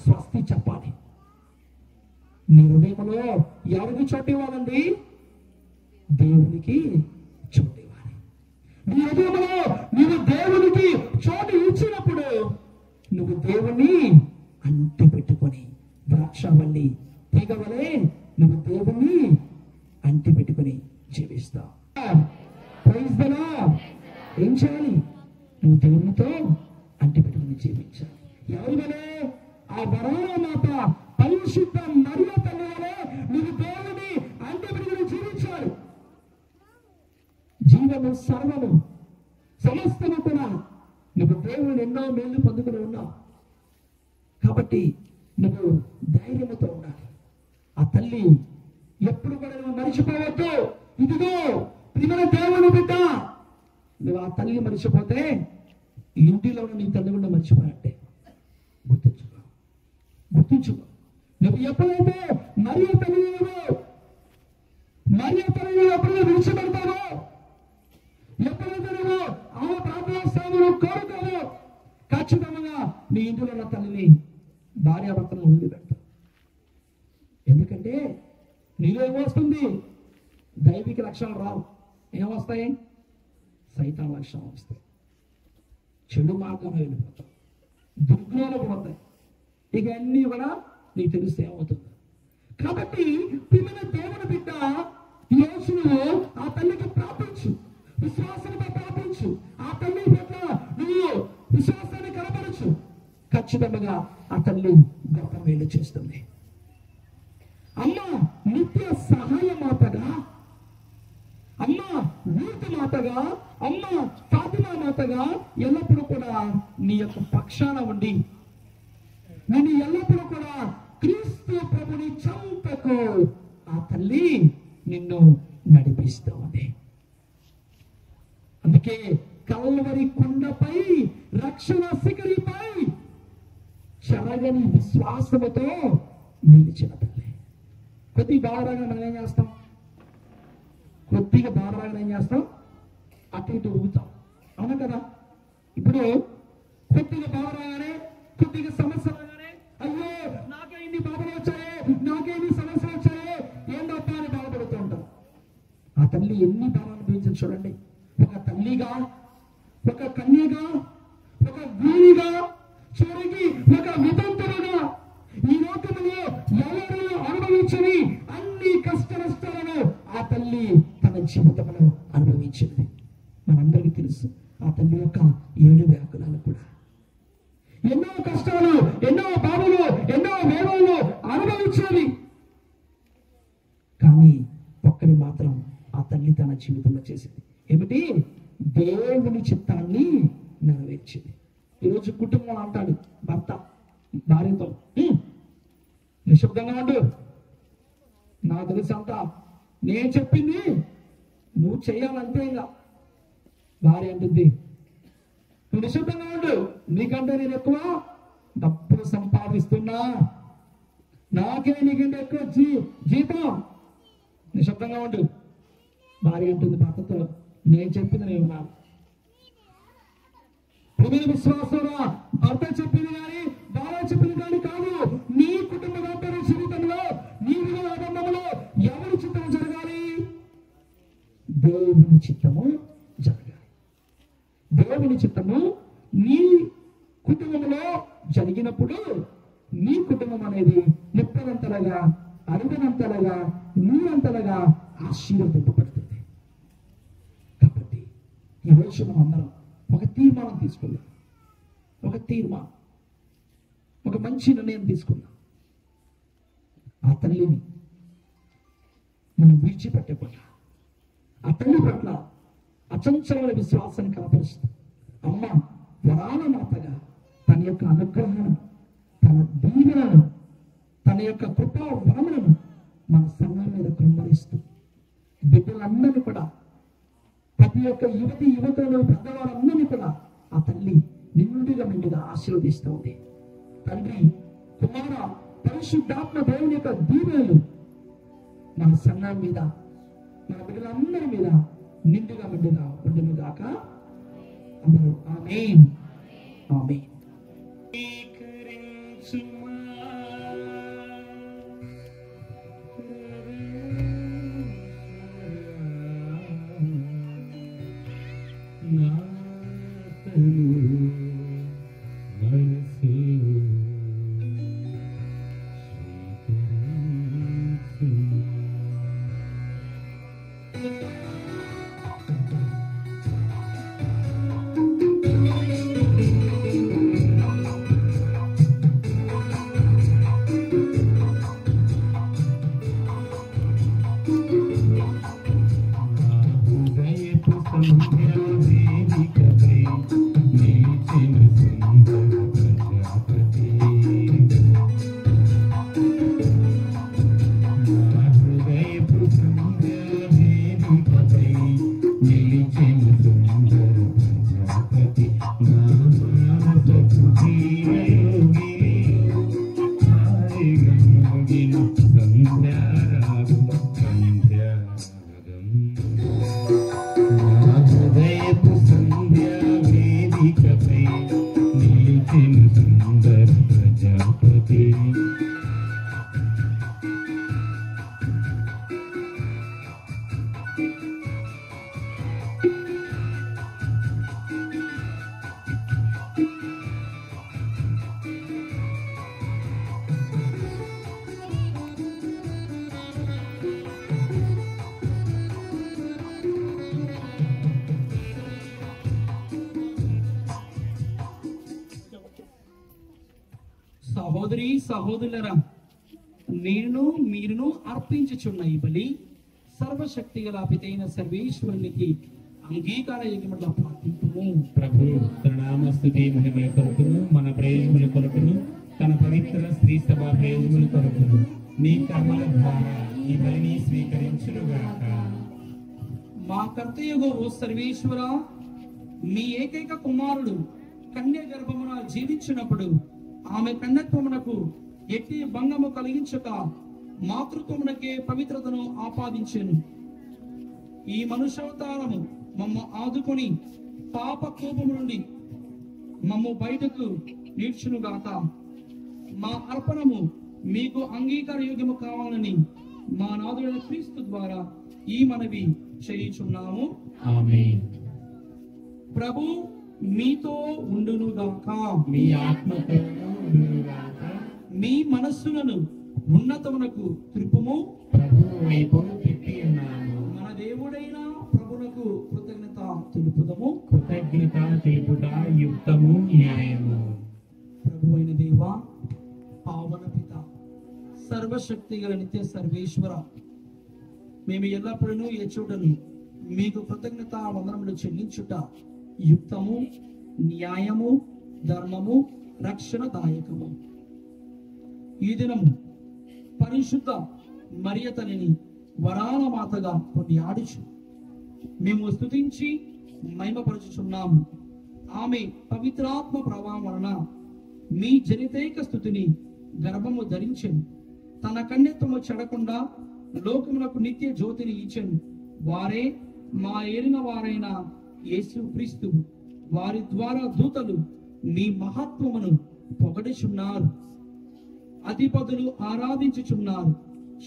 స్వస్తి చెప్పాలి. నీ హృదయంలో ఎవరికి చోటు ఇవ్వాలండి? దేవునికి చోటు ఇవ్వాలి. నీ హృదయంలో నువ్వు దేవునికి చోటు ఇచ్చినప్పుడు నువ్వు దేవుణ్ణి అంటి పెట్టుకొని ద్రాక్షవల్లి తీగవలే నువ్వు దేవుణ్ణి అంటి పెట్టుకొని జీవిస్తావు. Praise the lord. ఏం చేయాలి? నువ్వు దేవునితో అంటి పెట్టుకుని జీవించాలి. ఎవరి వలే? ఆ వరాల మాత పరిశుద్ధ మరియ తల్లి వలే నువ్వు దేవుని అంటి పెట్టుకుని జీవించాలి. జీవము సర్వము సమస్తము కూడా నువ్వు దేవుని ఎన్నో మేలు పొందుకుని ఉన్నావు కాబట్టి నువ్వు ధైర్యముతో ఉండాలి. ఆ తల్లి ఎప్పుడు కూడా నువ్వు మరిచిపోవద్దు. ఇదిగో ప్రియమైన దేవుని బిడ్డ, నువ్వు ఆ తల్లి మరిచిపోతే ఇంటిలో నీ తల్లి కూడా మర్చిపోయాలంటే గుర్తించుకో. గుర్తించుకో. నువ్వు ఎప్పుడైతే మరియ తల్లి ఎప్పుడైతే విడిచిపెడతావో, ఎప్పుడైతే నువ్వు ఆమె ప్రార్థనా స్థానంలో కోరుతావో ఖచ్చితంగా నీ ఇంటిలో ఉన్న తల్లిని భార్యాభర్తను వదిలిపెడతావు. ఎందుకంటే నీలో ఏమొస్తుంది? దైవిక లక్షణాలు రావు. ఏమొస్తాయి? సైతాన్ లక్షణాలు వస్తాయి. చెడు మార్గంలో వెళ్ళిపోతావు, దుర్గుణాలు పడతాయి. ఇక అన్నీ కూడా నీకు తెలిస్తే ఏమవుతుంది. కాబట్టి ప్రియమైన దేవుని బిడ్డ, ఈ రోజు నువ్వు ఆ తల్లికి ప్రార్థించు, విశ్వాసంతో ప్రార్థించు. ఆ తల్లి పట్ల నువ్వు విశ్వాసాన్ని కనబరచు. ఖచ్చితంగా ఆ తల్లి గొప్ప మేలు చేస్తుంది. అమ్మ నిత్య సహాయ మాతగా, అమ్మ నీతి మాతగా, అమ్మ ఫాతిమా మాతగా ఎల్లప్పుడూ కూడా నీ యొక్క పక్షాన ఉండి నేను ఎల్లప్పుడూ కూడా క్రీస్తు ప్రభుని చంపకు ఆ తల్లి నిన్ను నడిపిస్తూ ఉంది. అందుకే కల్వరి కొండపై రక్షణ శిఖరిపై చెరగని విశ్వాసముతో నిలిచిన తల్లి. కొద్దిగా బాధరాగా మనం ఏం చేస్తాం? కొద్దిగా బాధరాగా ఏం చేస్తాం? అటు ఇటు ఊగుతాం. అవునా కదా? ఇప్పుడు కొద్దిగా బాధరాగానే, కొద్దిగా సమస్య రాగానే, అయ్యో నాకే ఇన్ని బాధలు వచ్చాయే, నాకే ఇన్ని సమస్యలు వచ్చాయే, ఏంటప్ప అని బాధపడుతూ ఉంటాం. ఆ తల్లి ఎన్ని బాధలు అనుభవించింది చూడండి. ఒక తల్లిగా, ఒక కన్యగా, ఒక వీరిగా, చివరికి ఒక వితంతులుగా ఈ లోకంలో ఎవరు అనుభవించని అన్ని కష్ట నష్టాలను ఆ తల్లి తన జీవితంలో అనుభవించింది. మనందరికీ తెలుసు ఆ తల్లి యొక్క 7 వ్యాకులాలు కూడా. ఎన్నో కష్టాలు, ఎన్నో బాధలు, ఎన్నో వేదనలు అనుభవించేది. కానీ ఒక్కడి మాత్రం ఆ తల్లి తన జీవితంలో చేసింది ఏమిటి? దేవుని చిత్తాన్ని నెరవేర్చింది. ఈరోజు కుటుంబం అంటాడు భర్త భార్యతో, నిశ్శబ్దంగా ఉండు, నాకు తెలిసి అంతా నేను చెప్పింది నువ్వు చెయ్యాలంతే. ఇంకా భార్య అంటుంది, నువ్వు నిశ్శబ్దంగా ఉండు, నీకంటే నేను ఎక్కువ డబ్బులు సంపాదిస్తున్నా, నాకే నీకంటే ఎక్కువ జీతం, నిశ్శబ్దంగా ఉండు. భార్య ఉంటుంది భర్తతో, నేను చెప్పింది నేను వినాలి. ప్రియమైన విశ్వాసంలో భర్త చెప్పింది కానీ భార్య చెప్పింది కానీ కాదు. నీ కుటుంబ దాంపత్య జీవితంలో నీ వివాహంలో ఎవరి చిత్తము జరగాలి? దేవుని చిత్తము జరగాలి. దేవుని చిత్తము నీ కుటుంబంలో జరిగినప్పుడు నీ కుటుంబం అనేది ముప్పదంతలుగా, అరవదంతలుగా, నూరంతలుగా ఆశీర్వదింపబడుతుంది. కాబట్టి ఈ రోజు మనం అందరం ఒక తీర్మానం తీసుకుందాం. ఒక తీర్మానం, ఒక మంచి నిర్ణయం తీసుకుందాం. ఆ తల్లిని మనం విడిచిపెట్టకుండా ఆ తల్లి పట్ల అచంచలమైన విశ్వాసాన్ని కనపరుస్తాం. అమ్మ వరాల మాతగా తన యొక్క అనుగ్రహాన్ని, తన దీవెనను, తన యొక్క కృపా వరములను మన సంఘం మీద కృమ్మరిస్తూ బిడ్డలందరినీ కూడా, ప్రతి ఒక్క యువతి యువతులు పెద్దవాళ్ళందరినీ కూడా ఆ తల్లి నిండుగా మెండుగా ఆశీర్వదిస్తూ ఉంది. తండ్రి, కుమార, పరిశుద్ధాత్మ దేవుని యొక్క దీవెనలు మన సంఘం మీద, మన బిడ్డలందరి మీద నిండుగా మెండుగా ఉండును గాక. అందరూ ఆమేన్, ఆమేన్. సహోదరి సహోదరులరా, నేను మీరును అర్పించుచున్న ఈ బలి సర్వశక్తి గల పితైన సర్వేశ్వరునికి అంగీకార యజ్ఞముగా ప్రార్థింపుము. ప్రభు తన నామస్తుతి మహిమ కొరకును, మన ప్రయోజనముల కొరకును, తన పవిత్ర స్త్రీ సభ ప్రయోజనముల కొరకును నీ కర్మల ద్వారా ఈ బలిని స్వీకరించుగాక. మా కర్తయ్యగో ఓ సర్వేశ్వర, మీ ఏకైక కుమారుడు కన్య గర్భమున జీవించినప్పుడు ఆమె కన్యత్వమునకు ఎట్టి భంగము కలిగించక మాతృత్వమునకే పవిత్రతను ఆపాదించెను. ఈ మనుష్యావతారము మమ్మ ఆదుకొని పాప కోపము నుండి మమ్ము బయటకు నీడ్చునుగాక. మా అర్పణము మీకు అంగీకార యోగ్యము కావాలని మా నాథుడైన క్రీస్తు ద్వారా ఈ మనవి చేయుచున్నాము. ఆమేన్. ప్రభు మీతో ఉండునుగాక. మీ ఆత్మతోనూ ఉండునుగాక. మీ మనస్సులను ఉన్నతమునకు త్రిప్పుము. ప్రభువు వైపు తిప్పి ఉన్నాము. మన దేవుడైన ప్రభునకు కృతజ్ఞత తెలుపుదము. కృతజ్ఞత తెలుపుట యుక్తము, న్యాయము. ప్రభు అయిన దేవా, పావన పిత, సర్వశక్తి గల నిత్య సర్వేశ్వర, మేము ఎల్లప్పుడూ ఏ చోటను మీకు కృతజ్ఞత వందనములు చెల్లించుట యుక్తము, న్యాయము, ధర్మము, రక్షణదాయకము. ఈ దినము పరిశుద్ధ మరియ తల్లిని వరాల మాతగా కొనియాడుచు మేము స్తుతించి మహిమపరచుచున్నాము. ఆమె పవిత్రాత్మ ప్రభావం వలన మీ జనితైక స్థుతిని గర్భము ధరించెను. తన కన్యత్వము చెడకుండా లోకమునకు నిత్య జ్యోతిని ఇచ్చెను. వారే మా ఏలిన వారైన యేసుక్రీస్తు. వారి ద్వారా దూతలు నీ మహత్వమును పొగడుచున్నారు, అధిపతులు ఆరాధించుచున్నారు,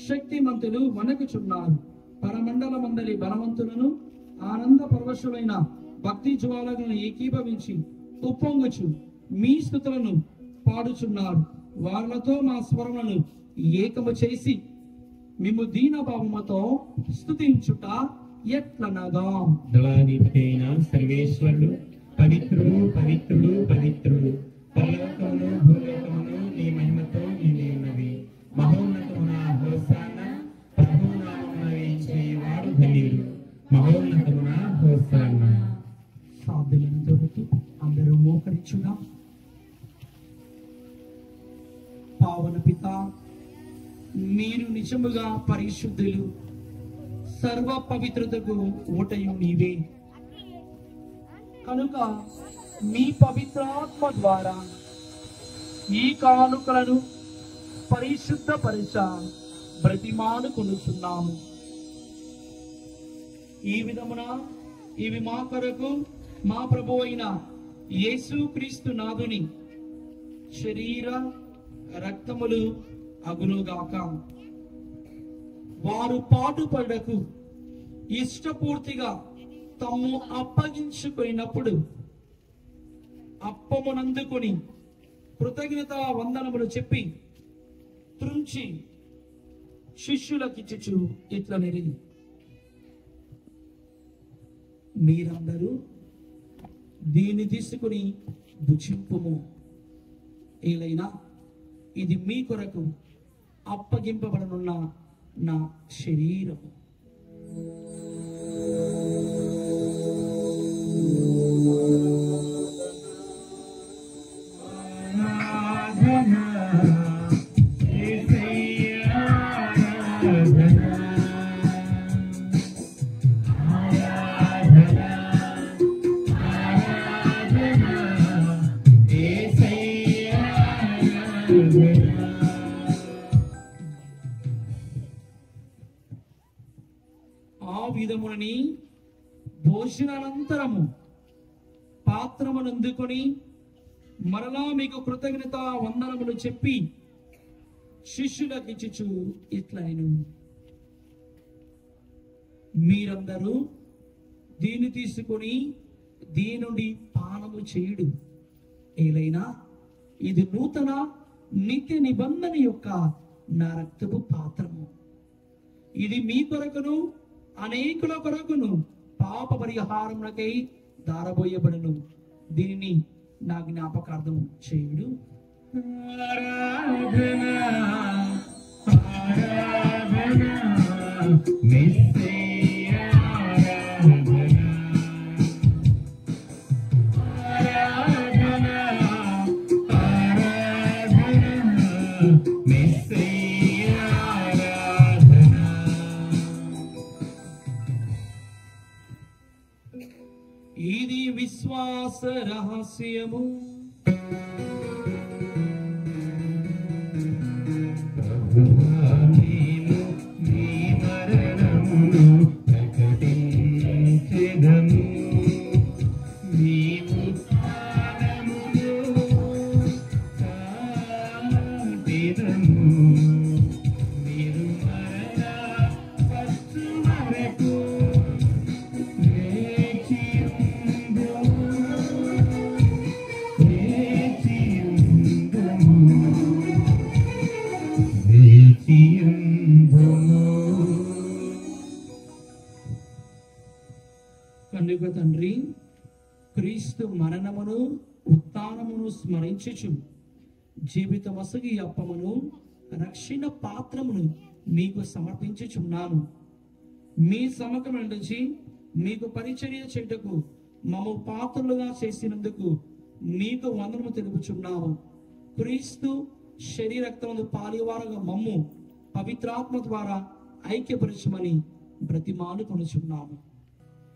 శక్తిమంతులు వణకుచున్నారు. పరమండల మండలి బలవంతులను ఆనంద పరవశులైన భక్తి జ్వాలలను ఏకీభవించి ఉప్పొంగుచు మీ స్తుతులను పాడుచున్నారు. వాళ్ళతో మా స్వరములను ఏకము చేసి మేము దీనభావముతో స్తుతించుట ఎట్లనగా. దళాధిపతి అయిన సర్వేశ్వరుడు పవిత్రుడు పవిత్రుడు పవిత్రుడు, పరలోకమును భూలోకమును నీ మహిమతో నిండి ఉన్నవి. మహోన్నతమున హోసాన, ప్రభువు నామమున వేయించేవాడు ధన్యుడు. మహోన్నతమున హోసాన. సాధ్యమైనంత వరకు అందరూ మోకరించుగా. పావన పిత, మీరు నిజముగా పరిశుద్ధులు, సర్వ పవిత్రతకు ఊటయు నీవే. కనుక మీ పవిత్రాత్మ ద్వారా ఈ కానుకలను పరిశుద్ధపరచ బ్రతిమాలుకొనుచున్నాము. ఈ విధమున ఇవి మా కొరకు మా ప్రభు అయిన యేసుక్రీస్తు నాథుని శరీర రక్తములు అగునుగాక. వారు పాటుపడకు ఇష్టపూర్తిగా తమ్ము అప్పగించుకున్నప్పుడు అప్పమునందుకొని కృతజ్ఞత వందనములు చెప్పి త్రుంచి శిష్యులకిచ్చుచు ఇట్లనిరి, మీరందరూ దీన్ని తీసుకుని భుజింపుము. ఏలైనా ఇది మీ కొరకు అప్పగింపబడనున్న నా శరీరము. ఆ విధమునని భోజనానంతరము పాత్రమునందుకొని మరలా మీకు కృతజ్ఞత వందనములు చెప్పి శిష్యులకిచ్చుచు ఇట్లైను, మీరందరూ దీన్ని తీసుకొని దీని నుండి పానము చేయుడు. ఏలైనా ఇది నూతన నిత్య నిబంధన యొక్క నా రక్తపు పాత్రము. ఇది మీ కొరకును అనేకుల కొరకును పాప పరిహారమునకై దారబోయబడును. దీనిని నా జ్ఞాపకార్థం చేయుడు. ఇది విశ్వాస రహస్యము. కనుక తండ్రి, క్రీస్తు మరణమును ఉత్థానమును స్మరించుచు జీవితమసగి అప్పమును రక్షణ పాత్రమును మీకు సమర్పించుచున్నాము. మీ సముఖము నుంచి మీకు పరిచర్య చేయుటకు మమ్ము పాత్రలుగా చేసినందుకు మీకు వందనము తెలుపుచున్నాము. క్రీస్తు శరీరక్తమును పాలివారుగా మమ్ము పవిత్రాత్మ ద్వారా ఐక్యపరచమని బ్రతిమాలుకొనుచున్నాము.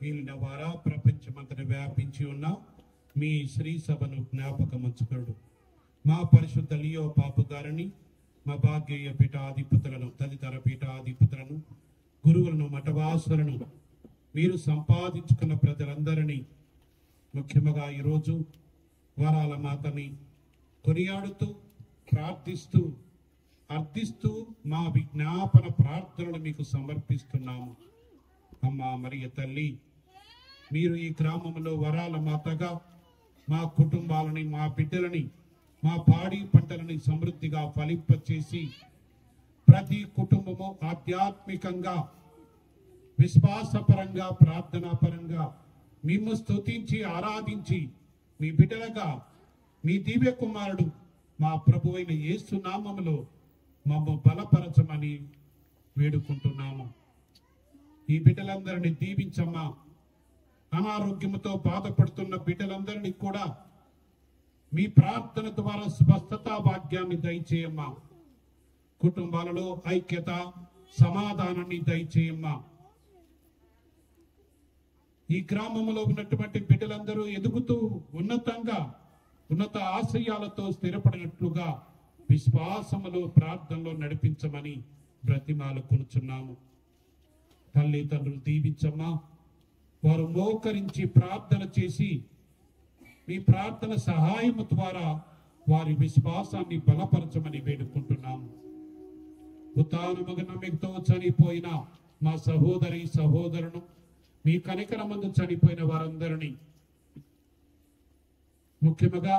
వీళ్ళ ద్వారా ప్రపంచమంతటా వ్యాపించి ఉన్న మీ శ్రీ సభను జ్ఞాపకమంచుకుడు. మా పరిశుద్ధ లియో పాపు గారిని, మా భాగ్య పీఠాధిపతులను, తదితర పీఠాధిపతులను, గురువులను, మఠవాసులను, మీరు సంపాదించుకున్న ప్రజలందరినీ, ముఖ్యంగా ఈరోజు వరాల మాతని కొనియాడుతూ ప్రార్థిస్తూ అర్థిస్తూ మా విజ్ఞాపన ప్రార్థనలు మీకు సమర్పిస్తున్నాము. అమ్మా మరియ తల్లి, మీరు ఈ గ్రామంలో వరాల మాతగా మా కుటుంబాలని, మా బిడ్డలని, మా పాడి పంటలని సమృద్ధిగా ఫలింపచేసి ప్రతి కుటుంబము ఆధ్యాత్మికంగా, విశ్వాసపరంగా, ప్రార్థనాపరంగా మిమ్ము స్తుతించి ఆరాధించి మీ బిడ్డలుగా మీ దివ్య కుమారుడు మా ప్రభు అయిన యేసు నామములో మమ్ము బలపరచమని వేడుకుంటున్నాము. ఈ బిడ్డలందరినీ దీవించమ్మా. అనారోగ్యముతో బాధపడుతున్న బిడ్డలందరినీ కూడా మీ ప్రార్థన ద్వారా స్వస్థతా భాగ్యాన్ని దయచేయమ్మా. కుటుంబాలలో ఐక్యత, సమాధానాన్ని దయచేయమ్మా. ఈ గ్రామంలో ఉన్నటువంటి బిడ్డలందరూ ఎదుగుతూ ఉన్నత ఆశయాలతో స్థిరపడినట్లుగా విశ్వాసములో, ప్రార్థనలో నడిపించమని బ్రతిమాలుకొనుచున్నాము. తల్లిదండ్రులు దీవించమ్మా. వారు మోకరించి ప్రార్థన చేసి మీ ప్రార్థన సహాయము ద్వారా వారి విశ్వాసాన్ని బలపరచమని వేడుకుంటున్నాము. ఉత్తానముగ నమ్మికతో చనిపోయిన మా సహోదరి సహోదరును, మీ కనికరమందు చనిపోయిన వారందరినీ, ముఖ్యంగా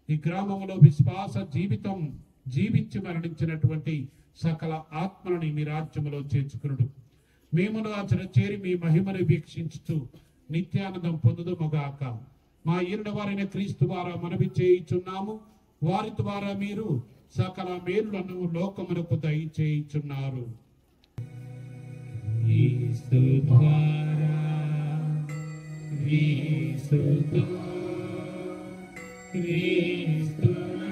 ఈ గ్రామంలో విశ్వాస జీవితం జీవించి మరణించినటువంటి సకల ఆత్మలని మీ రాజ్యములో చేర్చుకునుడు. మేమును అచన చేరి మీ మహిమను వీక్షించుతూ నిత్యానందం పొందుదుముగాక. మా ఈరుడ వారైన క్రీస్తు ద్వారా మనవి చేయుచున్నాము. వారి ద్వారా మీరు సకల మేలులను లోకమునకు దయచేయుచున్నారు. యేసు ద్వారా యేసుతో క్రీస్తునందు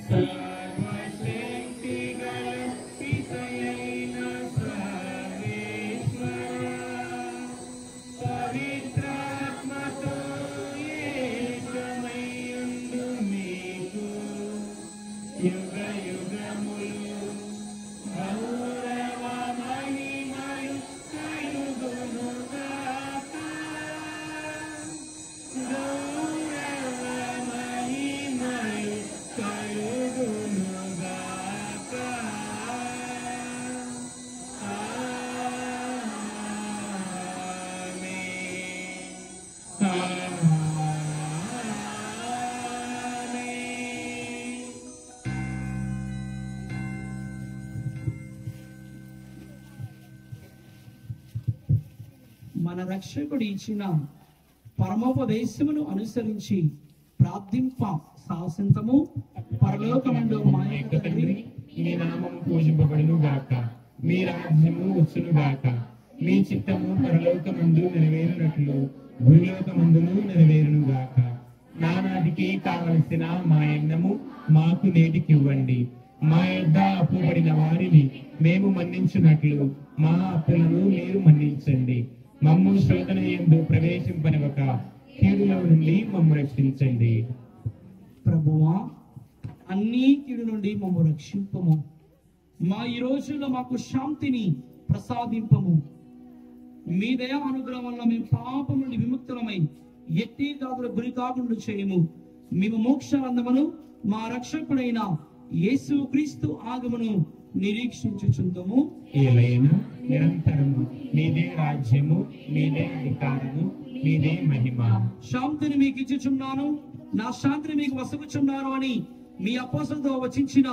సర్వశక్తిగల పితయైన సర్వేశ్వర పవిత్రాత్మతో ఏకమయ్యుండు మీకు యుగ యుగములు గౌరవ మహిమలు కలుగునుగాక. గౌరవ మహిమలు కలుగునుగాక. ఆమేన్. ఆమేన్. మన రక్షకుడు ఇచ్చిన పరమోపదేశమును అనుసరించి ప్రార్థింప సాహసించము. పరలోకమందు మా యొక్క తండ్రి, మీ నామము పూజింపబడును గాక. మీ రాజ్యము వచ్చును గాక. మీ చిత్తము పరలోకమందు నెరవేరునట్లు భూలోకమందును నెరవేరును గాక. నానాటికి కావలసిన మా యజ్ఞము మాకు నేటికి ఇవ్వండి. మా యొద్ద అప్పుబడిన వారిని మేము మన్నించున్నట్లు మా అప్పులను మీరు మన్నించండి. మమ్ము శోధన యందు ప్రవేశింపనివ్వక కీడులో నుండి మమ్ము రక్షించండి. ప్రభువా, అన్ని కీడు నుండి మమ్ము రక్షింపము. మా ఈ రోజుల్లో మాకు శాంతిని ప్రసాదింపము. మీ దయా అనుగ్రహం వల్ల మేము పాపం నుండి విముక్తులమై ఎట్టి కాదుల గురి కాకుండా చేయము. మేము మోక్షానందమును మా రక్షకుడైన యేసు క్రీస్తు ఆగమను నిరీక్షించుచుందము. ఏలైనా నిరంతరము మీదే రాజ్యము, మీదే అధికారము, మీదే మహిమ. శాంతిని మీకు ఇచ్చుచున్నాను, నా శాంతిని మీకు వసగుచున్నాను అని మీ అపోస్తలుతో వచించిన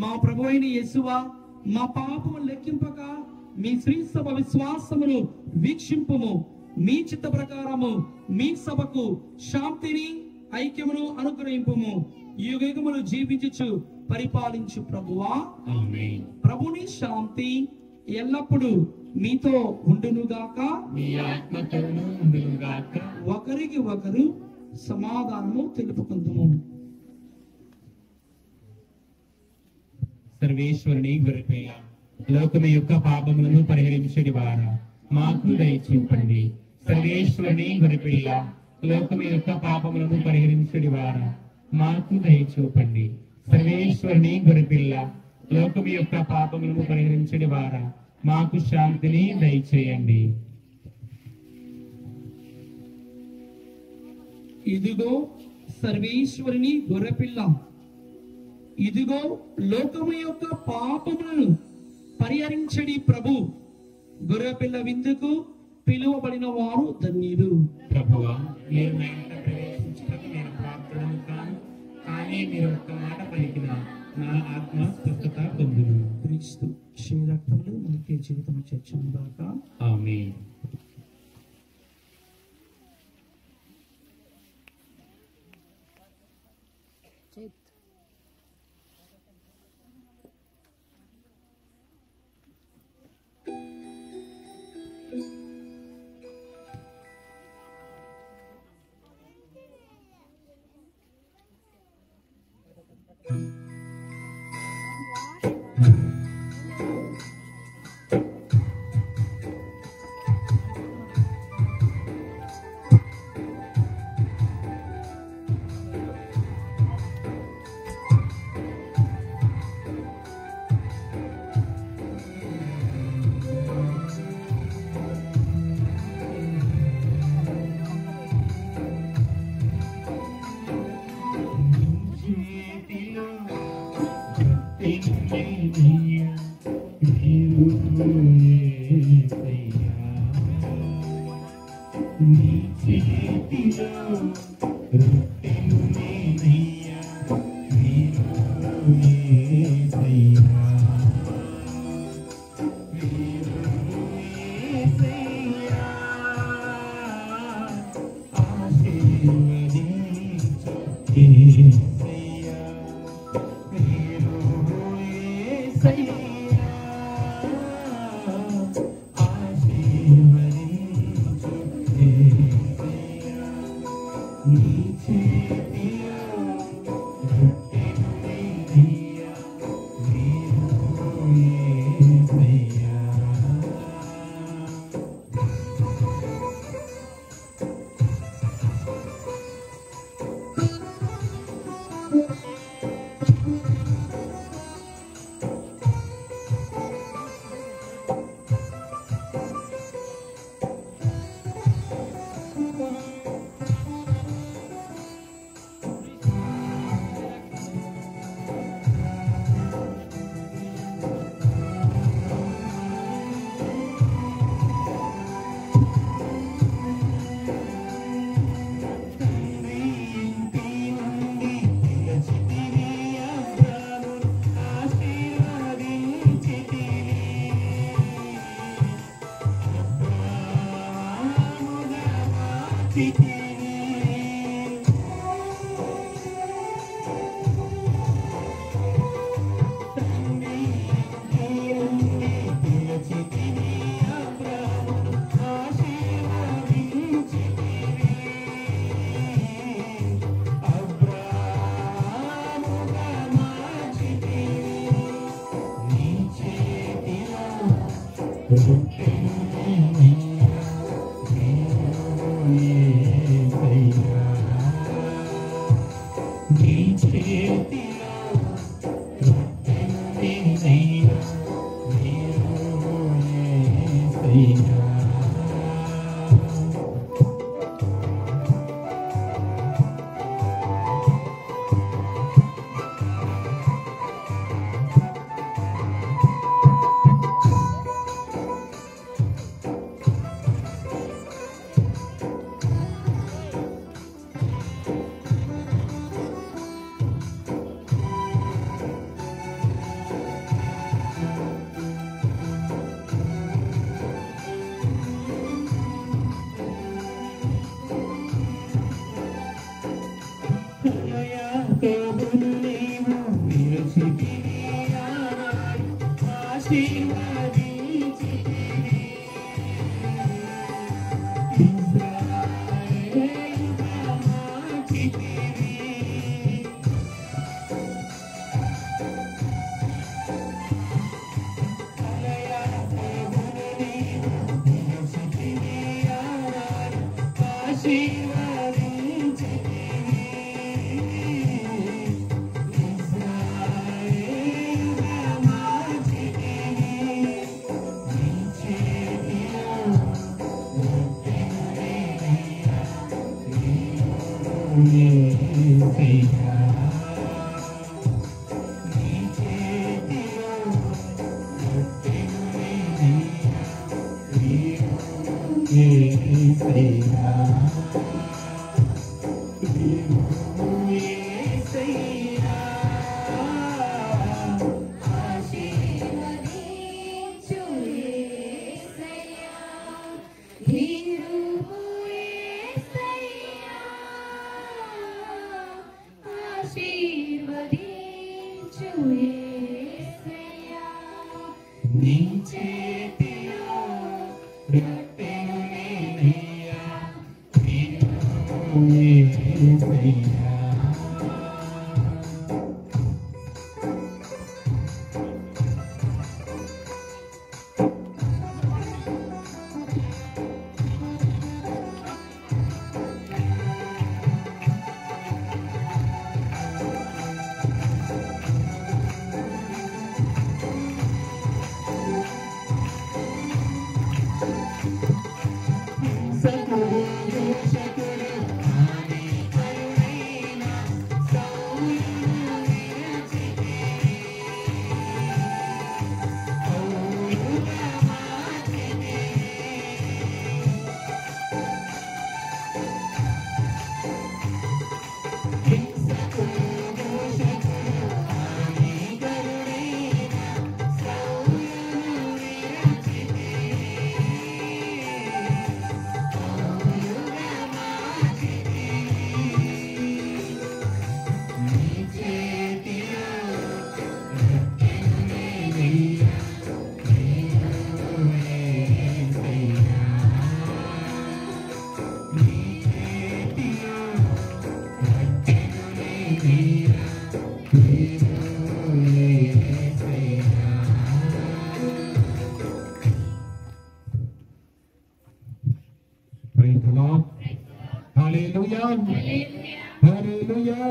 మా ప్రభు అయిన యేసువా, మా పాపము లెక్కింపక మీ శ్రీ సభ విశ్వాసమును వీక్షింపుము. మీ చిత్త ప్రకారము మీ సభకు శాంతిని ఐక్యమును అనుగ్రహింపుము. యుగములు జీవించుచు పరిపాలించు ప్రభువా. ఆమేన్. ప్రభుని శాంతి ఎల్లప్పుడూ మీతో ఉండునుగాక. మీ ఆత్మతోనూ ఉండును గాక. ఒకరికి ఒకరు సమాధానము తెలుపుకుందుము. సర్వేశ్వరుని గొర్రెపిల్ల, లోకము యొక్క పాపములను పరిహరించడి వారా మాకు దయచూపండి. సర్వేశ్వరుని గొర్రెపిల్ల, లోకము యొక్క పాపములను పరిహరించడి వారా మాకు దయచూపండి. సర్వేశ్వరుని గొర్రెపిల్ల, లోకము యొక్క పాపములను పరిహరించడి వారా మాకు శాంతిని దయచేయండి. ఇదిగో సర్వేశ్వరుని గొర్రెపిల్ల, ఇదిగో లోకము యొక్క పాపములను పరిహరించడి ప్రభు. గొర్రెపిల్ల విందుకు పిలువబడిన వారు ధన్యులు. ప్రభువా, మీరు నా ఇంట ప్రవేశించుటకు నేను పాత్రుడను కాను, కానీ మీరు ఒక్క మాట పలికిన నా ఆత్మ స్వస్థత పొందును. క్రీస్తు శ్రీరక్తములు మనకి జీవితం చేర్చును గాక. ఆమేన్. యేసయ్యా నీ చేతిలో రొట్టెను నేనయ్యా నీవు యేసయ్యా నీవు యేసయ్యా ఆశీర్వదించు యేసయ్యా నీవు యేసయ్యా ఆశీర్వదించు యేసయ్యా నీ చేతిలో రొట్టెను నేనయ్యా నీవు యేసయ్యా Praise the Lord. Hallelujah. Hallelujah.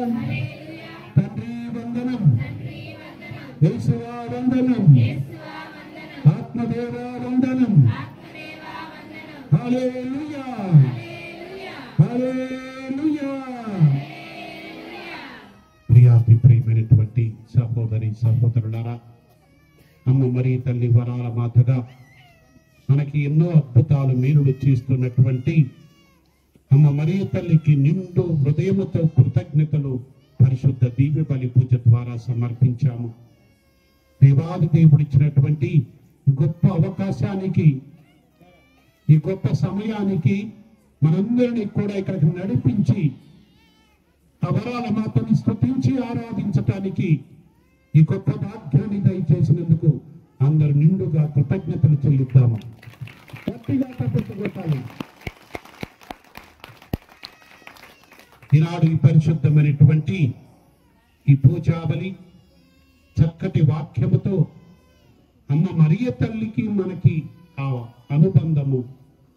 తండ్రి వందనం, యేసువా వందనం, ఆత్మదేవ వందనం. హల్లెలూయా. హల్లెలూయా. ప్రియాతి ప్రియమైనటువంటి సహోదరి సహోదరులారా, అమ్మ మరి తల్లి వరాల మాతగా మనకి ఎన్నో అద్భుతాలు మేలులు చేస్తున్నటువంటి అమ్మ మరియ తల్లికి నిండు హృదయముతో కృతజ్ఞతలు పరిశుద్ధ దివ్య బలి పూజ ద్వారా సమర్పించాము. దేవాది దేవుడిచ్చినటువంటి గొప్ప అవకాశానికి, ఈ గొప్ప సమయానికి మనందరినీ కూడా ఇక్కడికి నడిపించి ఆ వరాల మాతని స్తుతించి ఆరాధించటానికి ఈ గొప్ప భాగ్యాన్ని దయచేసినందుకు అందరు నిండుగా కృతజ్ఞతలు చెల్లిద్దాము. గట్టిగా తప్పుకొట్టాలి. ఈనాడు ఈ పరిశుద్ధమైనటువంటి ఈ పూజాబలి చక్కటి వాక్యముతో అమ్మ మరియ తల్లికి మనకి ఆ అనుబంధము,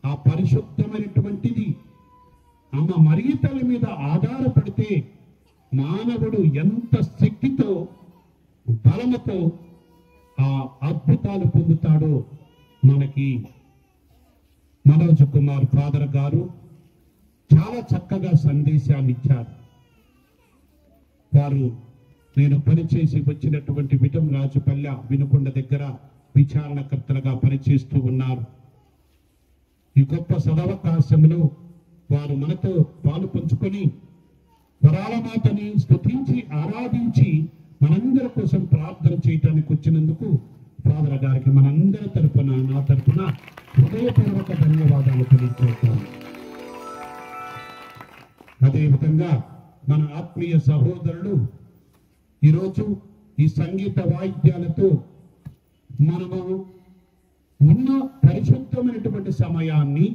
ఆ పరిశుద్ధమైనటువంటిది అమ్మ మరియ తల్లి మీద ఆధారపడితే మానవుడు ఎంత శక్తితో బలముతో ఆ అద్భుతాలు పొందుతాడో మనకి మనోజ్ కుమార్ ఫాదర్ గారు చాలా చక్కగా సందేశాన్ని ఇచ్చారు. వారు నేను పనిచేసి వచ్చినటువంటి విటం రాజుపల్లె వినుకొండ దగ్గర విచారణకర్తలుగా పనిచేస్తూ ఉన్నారు. ఈ గొప్ప సదవకాశంలో వారు మనతో పాలు పంచుకొని వరాల మాతని స్తుతించి ఆరాధించి మనందరి కోసం ప్రార్థన చేయటానికి వచ్చినందుకు ఫాదర్ గారికి మనందరి తరపున, నా తరపున హృదయపూర్వక ధన్యవాదాలు తెలియజేస్తాను. అదేవిధంగా మన ఆత్మీయ సహోదరులు ఈరోజు ఈ సంగీత వాయిద్యాలతో మనము ఉన్న పరిశుద్ధమైనటువంటి సమయాన్ని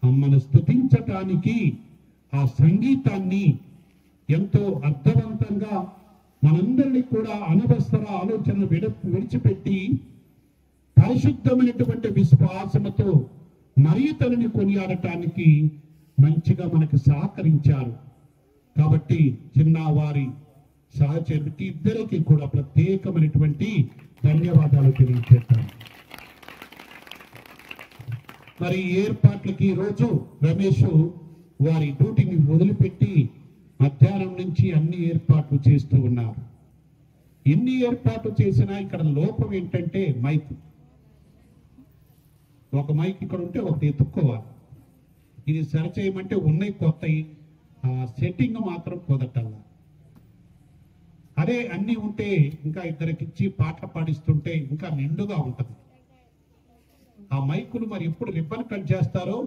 అమ్మను స్తుతించటానికి ఆ సంగీతాన్ని ఎంతో అర్థవంతంగా మనందరినీ కూడా అనవసర ఆలోచన విడిచిపెట్టి పరిశుద్ధమైనటువంటి విశ్వాసముతో మరియు తనని కొనియాడటానికి మంచిగా మనకు సహకరించారు. కాబట్టి చిన్నవారి సహచరుడికి ఇద్దరికి కూడా ప్రత్యేకమైనటువంటి ధన్యవాదాలు తెలియజేస్తాను. మరి ఏర్పాట్లకి రోజు రమేష్ వారి డ్యూటీని వదిలిపెట్టి మధ్యాహ్నం నుంచి అన్ని ఏర్పాట్లు చేస్తూ ఉన్నారు. ఎన్ని ఏర్పాట్లు చేసినా ఇక్కడ లోపం ఏంటంటే మైక్. ఒక మైక్ ఇక్కడ ఉంటే ఒకటి ఎత్తుక్కోవాలి. ఇది సరి చేయమంటే ఉన్నాయి కొత్తవి, సెట్టింగ్ మాత్రం కుదరటల్లా. అదే అన్నీ ఉంటే ఇంకా ఇద్దరికిచ్చి పాటలు పాడిస్తుంటే ఇంకా నిండుగా ఉంటుంది. ఆ మైకులు మరి ఎప్పుడు రిబ్బన్ కట్ చేస్తారో,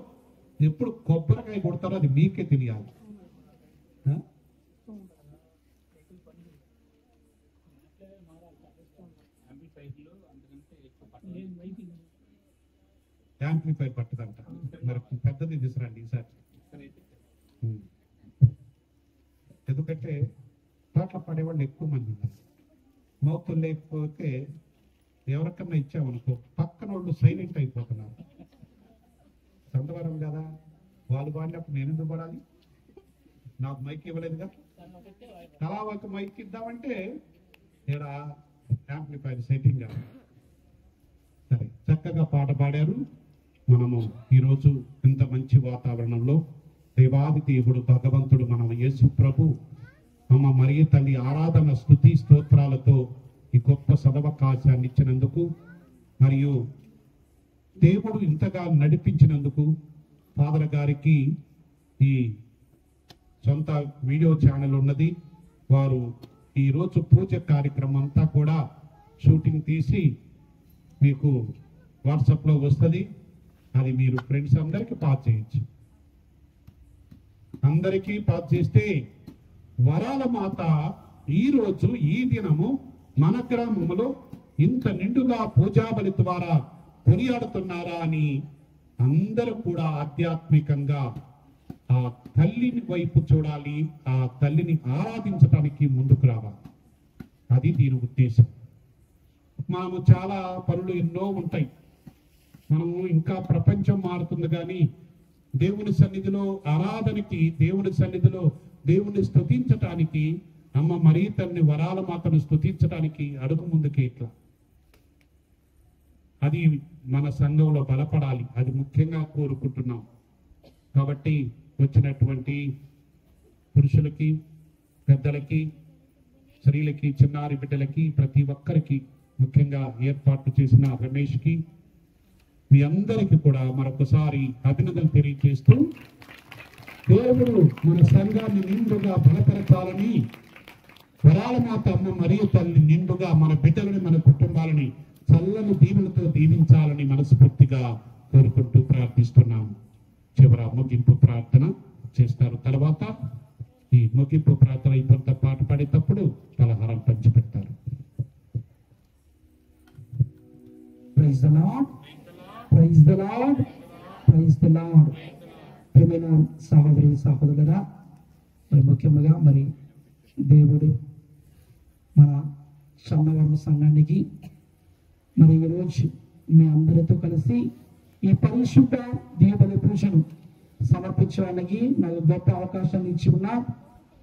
ఎప్పుడు కొబ్బరికాయ కొడతారో అది మీకే తెలియాలి. యాంప్లిఫైర్ పట్టదంట. మరి పెద్దది తీసుకురండి ఈసారి. ఎందుకంటే పాటలు పాడేవాళ్ళు ఎక్కువ మంది ఉన్నారు. మౌతులు లేకపోతే ఎవరికన్నా ఇచ్చామనుకో పక్కన వాళ్ళు సైలెంట్ అయిపోతున్నారు. చందవరం కదా, వాళ్ళు పాడినప్పుడు నేను ఎందుకు పడాలి? నాకు మైక్ ఇవ్వలేదుగా. అలా ఒక మైక్ ఇద్దామంటే ఇక్కడ యాంప్లిఫైర్ సెట్టింగ్ కావాలి. సరే, చక్కగా పాట పాడారు. మనము ఈరోజు ఇంత మంచి వాతావరణంలో దేవాది దేవుడు భగవంతుడు మన యేసు ప్రభు అమ్మ మరియ తల్లి ఆరాధన స్తుతి స్తోత్రాలతో ఈ గొప్ప సదవకాశాన్ని ఇచ్చినందుకు, మరియు దేవుడు ఇంతగా నడిపించినందుకు ఫాదర్ గారికి ఈ సొంత వీడియో ఛానల్ ఉన్నది. వారు ఈరోజు పూజ కార్యక్రమం అంతా కూడా షూటింగ్ తీసి మీకు వాట్సాప్లో వస్తుంది. అది మీరు ఫ్రెండ్స్ అందరికీ పాస్ చేయొచ్చు. అందరికీ పాస్ చేస్తే వరాల మాత ఈరోజు ఈ దినము మన గ్రామంలో ఇంత నిండుగా పూజాబలి ద్వారా కొనియాడుతున్నారా అని అందరూ కూడా ఆధ్యాత్మికంగా ఆ తల్లిని వైపు చూడాలి, ఆ తల్లిని ఆరాధించడానికి ముందుకు రావాలి. అది దీని ఉద్దేశం. మనము చాలా పనులు ఎన్నో ఉంటాయి. మనము ఇంకా ప్రపంచం మారుతుంది, కానీ దేవుని సన్నిధిలో ఆరాధనకి, దేవుని సన్నిధిలో దేవుని స్తుతించటానికి, అమ్మ మరియ తల్లిని వరాల మాతను స్తుతించడానికి అడుగు ముందుకే ఇట్లా. అది మన సంఘంలో బలపడాలి. అది ముఖ్యంగా కోరుకుంటున్నాం. కాబట్టి వచ్చినటువంటి పురుషులకి, పెద్దలకి, స్త్రీలకి, చిన్నారి బిడ్డలకి, ప్రతి ఒక్కరికి, ముఖ్యంగా ఏర్పాటు చేసిన రమేష్కి, మీ అందరికీ కూడా మరొకసారి అభినందనలు తెలియజేస్తూ, దేవుడు మన సంఘాన్ని నిండుగా బలపరచాలని, వరాల మాత అమ్మ మరియ తల్లి నిండుగా మన బిడ్డలని, మన కుటుంబాలని చల్లని దీవులతో దీవించాలని మనస్ఫూర్తిగా కోరుకుంటూ ప్రార్థిస్తున్నాము. చివర ముగింపు ప్రార్థన చేస్తారు. తర్వాత ఈ ముగింపు ప్రార్థన అయిపోయిన పాట పాడేటప్పుడు పలహారం పంచిపెడతారు. Praise the lord, praise the lord, praise the Lord. ప్రియమైన సహోదరి సహోదరులారా, మరి ముఖ్యంగా మరి దేవుడు మన సన్నవర్ణ సంఘానికి మరి ఈరోజు మీ అందరితో కలిసి ఈ పరిశుద్ధ దీపబలి పూజను సమర్పించడానికి నాకు గొప్ప అవకాశాన్ని ఇచ్చి ఉన్న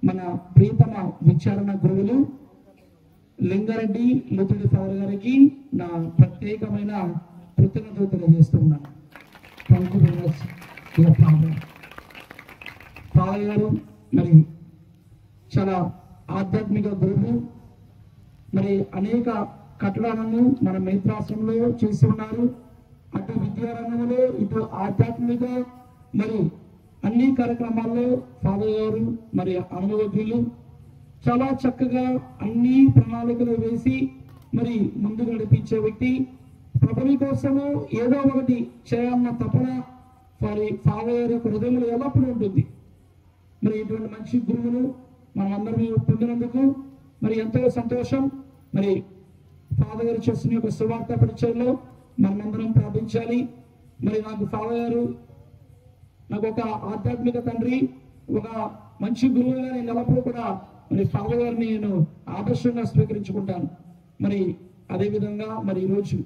మన ప్రియతమ విచారణ గురువులు లింగారెడ్డి లూతుడి ఫాదర్ గారికి నా ప్రత్యేకమైన కృతజ్ఞతలు తెలియజేస్తూ ఉన్నాను. Thank you very much your father. Father గారు మరి చాలా ఆధ్యాత్మిక గురువు. మరి అనేక కట్టడాలను మన మేత్రాశ్రమంలో చేసి ఉన్నారు. అటు విద్యారంగంలో, ఇటు ఆధ్యాత్మిక మరి అన్ని కార్యక్రమాల్లో ఫాదర్ గారు మరి అనుభవజ్ఞులు. చాలా చక్కగా అన్ని ప్రణాళికలు వేసి మరి ముందుకు నడిపించే వ్యక్తి. ప్రభుని కోసము ఏదో ఒకటి చేయాలన్న తపన మరి ఫాదర్ గారి యొక్క హృదయంలో ఎల్లప్పుడూ ఉంటుంది. మరి ఇటువంటి మంచి గురువును మనం అందరం పొందినందుకు మరి ఎంతో సంతోషం. మరి ఫాదర్ గారు చేసిన యొక్క సువార్త పరిచయంలో మనమందరం ప్రార్థించాలి. మరి నాకు ఫాదర్ గారు నాకు ఒక ఆధ్యాత్మిక తండ్రి, ఒక మంచి గురువుగా నేను ఎల్లప్పుడూ కూడా మరి ఫాదర్ గారిని నేను ఆదర్శంగా స్వీకరించుకుంటాను. మరి అదేవిధంగా మరి ఈరోజు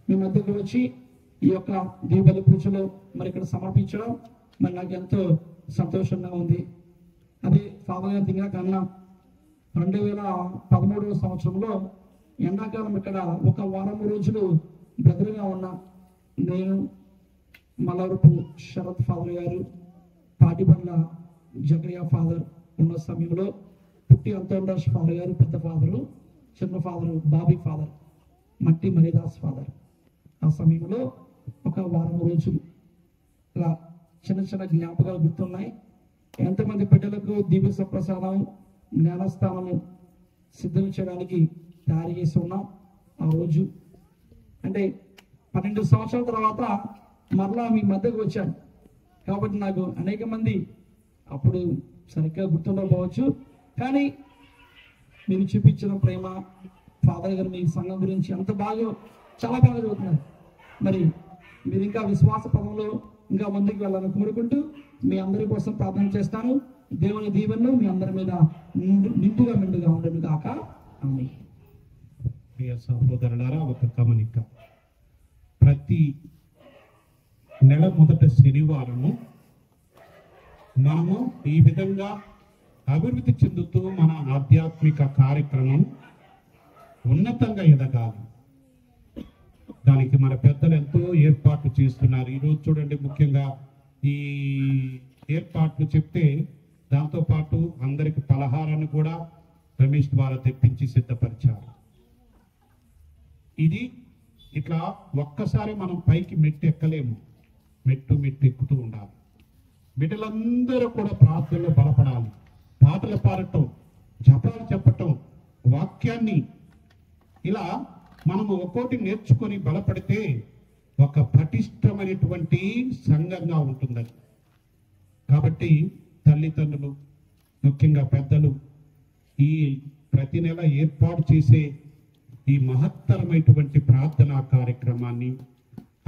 మీ మధ్యకు వచ్చి ఈ యొక్క దీపావళి పూజలో మరి ఇక్కడ సమర్పించడం మరి నాకు ఎంతో సంతోషంగా ఉంది. అదే ఫాదర్ గారి దిగా కన్నా 2013వ సంవత్సరంలో ఎండాకాలం ఇక్కడ ఒక వారం రోజులు బ్రదర్గా ఉన్నా. నేను, మలవరపు శరత్ ఫాదర్ గారు, పాటిబండ్ల జకరియా ఫాదర్, ఉన్న సమయంలో పుట్టి అంతోరాజ్ ఫాదర్ గారు పెద్ద ఫాదరు, చిన్న ఫాదరు బాబీ ఫాదర్, మట్టి మరిదాస్ ఫాదర్. ఆ సమయంలో ఒక వారం రోజులు ఇలా చిన్న చిన్న జ్ఞాపకాలు గుర్తున్నాయి. ఎంతమంది బిడ్డలకు దివ్య సప్రసాదం జ్ఞానస్థానము సిద్ధం చేయడానికి తయారు చేసి ఉన్నాం. ఆ రోజు అంటే 12 సంవత్సరాల తర్వాత మరలా మీ మధ్యకు వచ్చాను కాబట్టి నాకు అనేక మంది అప్పుడు సరిగ్గా గుర్తుండకపోవచ్చు, కానీ మీరు చూపించిన ప్రేమ, ఫాదర్ గారు మీ సంఘం గురించి అంత బాగా చాలా బాగా చదువుతున్నారు. మరి మీరు ఇంకా విశ్వాస పదంలో ఇంకా ముందుకు వెళ్ళాలని కోరుకుంటూ మీ అందరి కోసం ప్రార్థన చేస్తాను. దేవుని దీవెనలు మీ అందరి మీద నిండుగా మెండుగా ఉండను కాక. ఆమేన్. ప్రియ సహోదరులారా, ఒక గమనిక. ప్రతి నెల మొదటి శనివారము మనము ఈ విధంగా అభివృద్ధి చెందుతూ మన ఆధ్యాత్మిక కార్యక్రమం ఉన్నతంగా ఎదగాలి. దానికి మన పెద్దలు ఎంతో ఏర్పాట్లు చేస్తున్నారు. ఈరోజు చూడండి, ముఖ్యంగా ఈ ఏర్పాట్లు చెప్తే దాంతో పాటు అందరికి పలహారాన్ని కూడా రమేష్ ద్వారా తెప్పించి సిద్ధపరిచారు. ఇది ఇట్లా ఒక్కసారి మనం పైకి మెట్టు ఎక్కలేము, మెట్టు ఎక్కుతూ ఉండాలి. బిడ్డలందరూ కూడా ప్రార్థనలో బలపడాలి. పాటలు పాడటం, జపాలు చెప్పటం, వాక్యాన్ని ఇలా మనము ఒక్కోటి నేర్చుకొని బలపడితే ఒక పటిష్టమైనటువంటి సంఘంగా ఉంటుందని. కాబట్టి తల్లిదండ్రులు, ముఖ్యంగా పెద్దలు, ఈ ప్రతి నెల ఏర్పాటు చేసే ఈ మహత్తరమైనటువంటి ప్రార్థనా కార్యక్రమాన్ని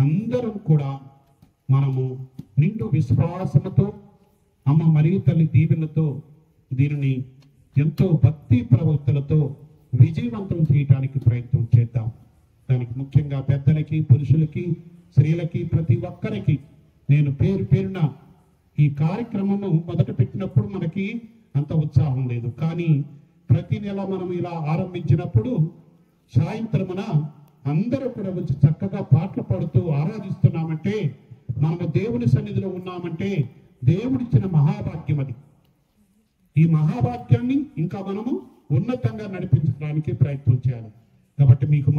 అందరం కూడా మనము నిండు విశ్వాసముతో, అమ్మ మరియు తల్లి దీవెనతో దీనిని ఎంతో భక్తి ప్రవక్తలతో విజయవంతం చేయడానికి ప్రయత్నం చేద్దాం. దానికి ముఖ్యంగా పెద్దలకి, పురుషులకి, స్త్రీలకి, ప్రతి ఒక్కరికి నేను పేరు పేరున ఈ కార్యక్రమము మొదట పెట్టినప్పుడు మనకి అంత ఉత్సాహం లేదు, కానీ ప్రతి నెల మనం ఇలా ఆరంభించినప్పుడు సాయంత్రమున అందరూ కూడా వచ్చి చక్కగా పాటలు పాడుతూ ఆరాధిస్తున్నామంటే, మనము దేవుని సన్నిధిలో ఉన్నామంటే దేవుడిచ్చిన మహాభాగ్యం అది. ఈ మహాభాగ్యాన్ని ఇంకా మనము ఉన్నతంగా నడిపించడానికి ప్రయత్నం చేయాలి. కాబట్టి మీకు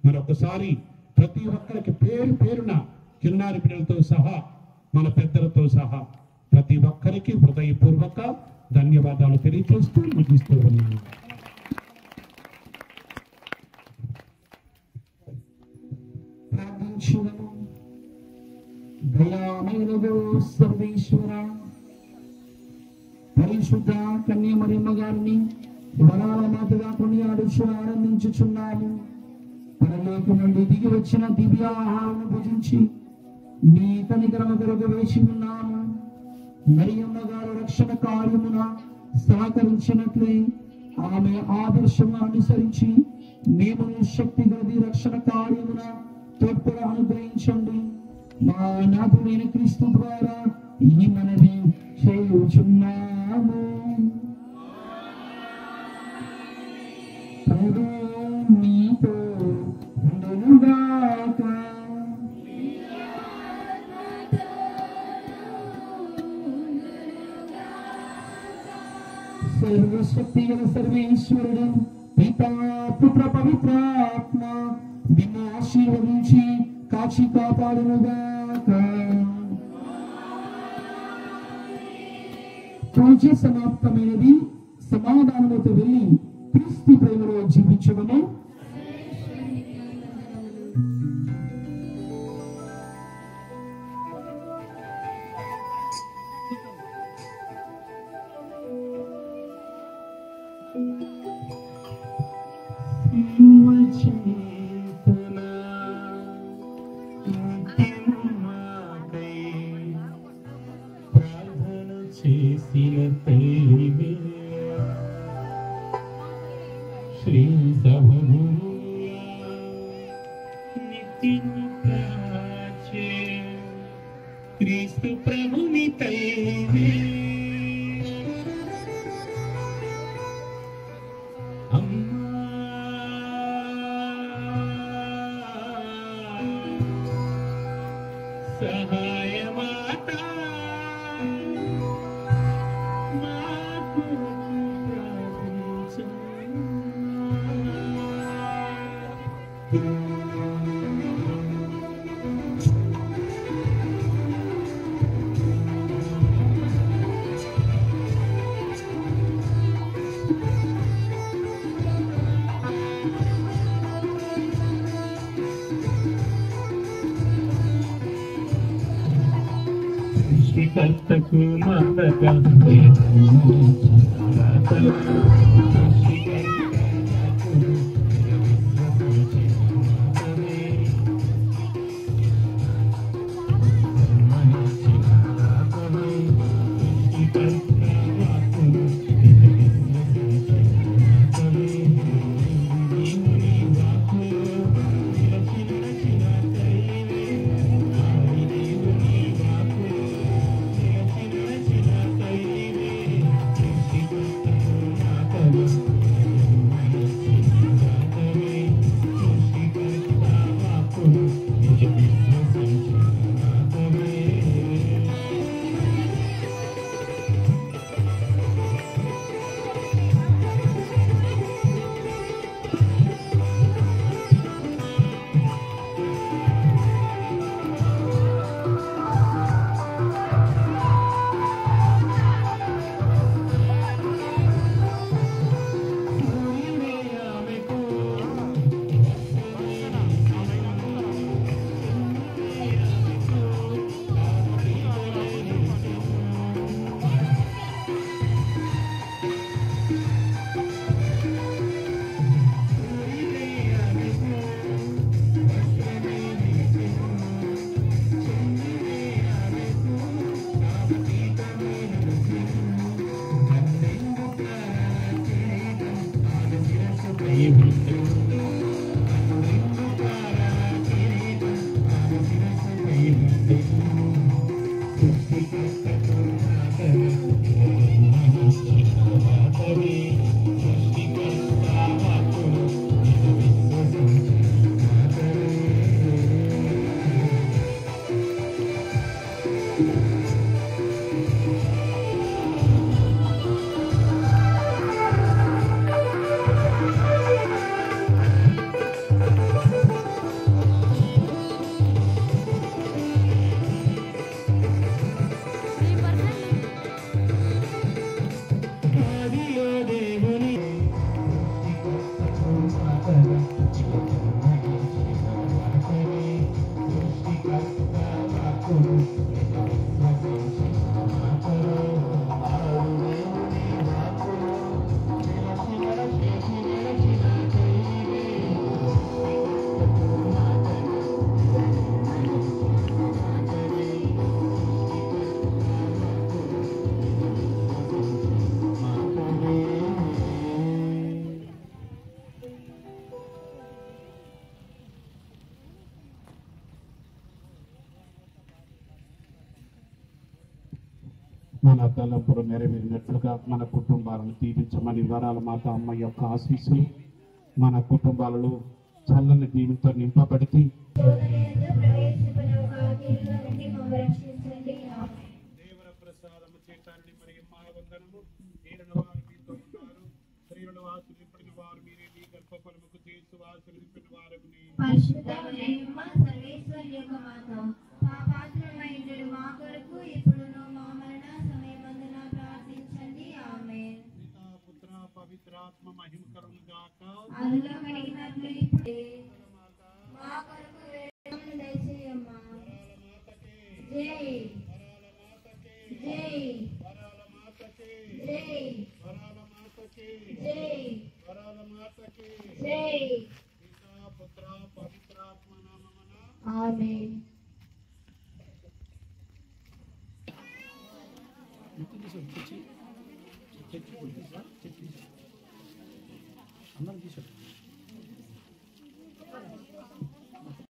మరొకసారి ప్రతి ఒక్కరికి పేరు పేరున, చిన్నారి బిడ్డలతో సహా, మన పెద్దలతో సహా ప్రతి ఒక్కరికి హృదయపూర్వక ధన్యవాదాలు తెలియజేస్తూ ముగిస్తూ ఉన్నాను. ప్రార్థించుదము. దయామయుడు సర్వేశ్వర, పరిశుద్ధ కన్య మరియమ్మ గారిని వరాల మాతగా కొనియాడుచు ఆనందించుచున్నాము. పరలోకం నుండి దిగి వచ్చిన దివ్య ఆహారం భుజించి నీ కనికరము కొరకు వేచి ఉన్నాము. మరియమ్మ గారు రక్షణ కార్యమున సహకరించినట్లే ఆమె ఆదర్శము అనుసరించి మేము శక్తి గది రక్షణ కార్యమున తోడ్పడ అనుగ్రహించండి. మా నాథుడైన క్రీస్తు ద్వారా ఈ మనవి చేయుచున్నాము. ప్రభు మీతో ఉండునుగాక. సర్వశక్తి గల సర్వేశ్వరుడు పితా పుత్ర పవిత్రాత్మ నిన్ను ఆశీర్వదించి కాచి కాపాడునుగాక. పూజ సమాప్తమైనది. సమాధానముతో వెళ్ళి క్రీస్తు ప్రేమలో జీవించడము. చేసిన తల్లివే శ్రీ సభను నిత్యము కాచే క్రీస్తు ప్రభుని తల్లివే సహాయమాత మాకు సృష్టికర్తకు మాతగా మన తలంపులు నెరవేరినట్లుగా మన కుటుంబాలను దీవించమని వరాల మాత అమ్మ యొక్క ఆశీస్సులు మన కుటుంబాలలో చల్లని దీవితో నింపబడితే దేవర ప్రసాదము చేతారని మరి మా వందనము ఏరణ వారు మీతో ఉన్నారు స్త్రీల ఆశీర్వదింపడిన వారు మీరే మీ గర్భఫలముకు చేసు ఆశీర్వదింపిన వారిని పరిశుద్ధ మరియమ్మ సర్వేశ్వరి యొక్క మాత పాపాత్మమైనడు మా కొరకు ఇప్పుడును మా మరణ సమయమందున ప్రార్థించండి ఆమేన్. పితా పుత్ర పవిత్రాత్మ మహిమ కరును గాక అందులో కడిగినట్లు ఇప్పుడే మా కొరకు వేడుకలు దయచేయమ్మా. జై జై వరాల మాతకి జై వరాల మాతకి జై వరాల మాతకి జై పితా పుత్ర పవిత్రాత్మ నామమున ఆమేన్. అందరం తీసాడు.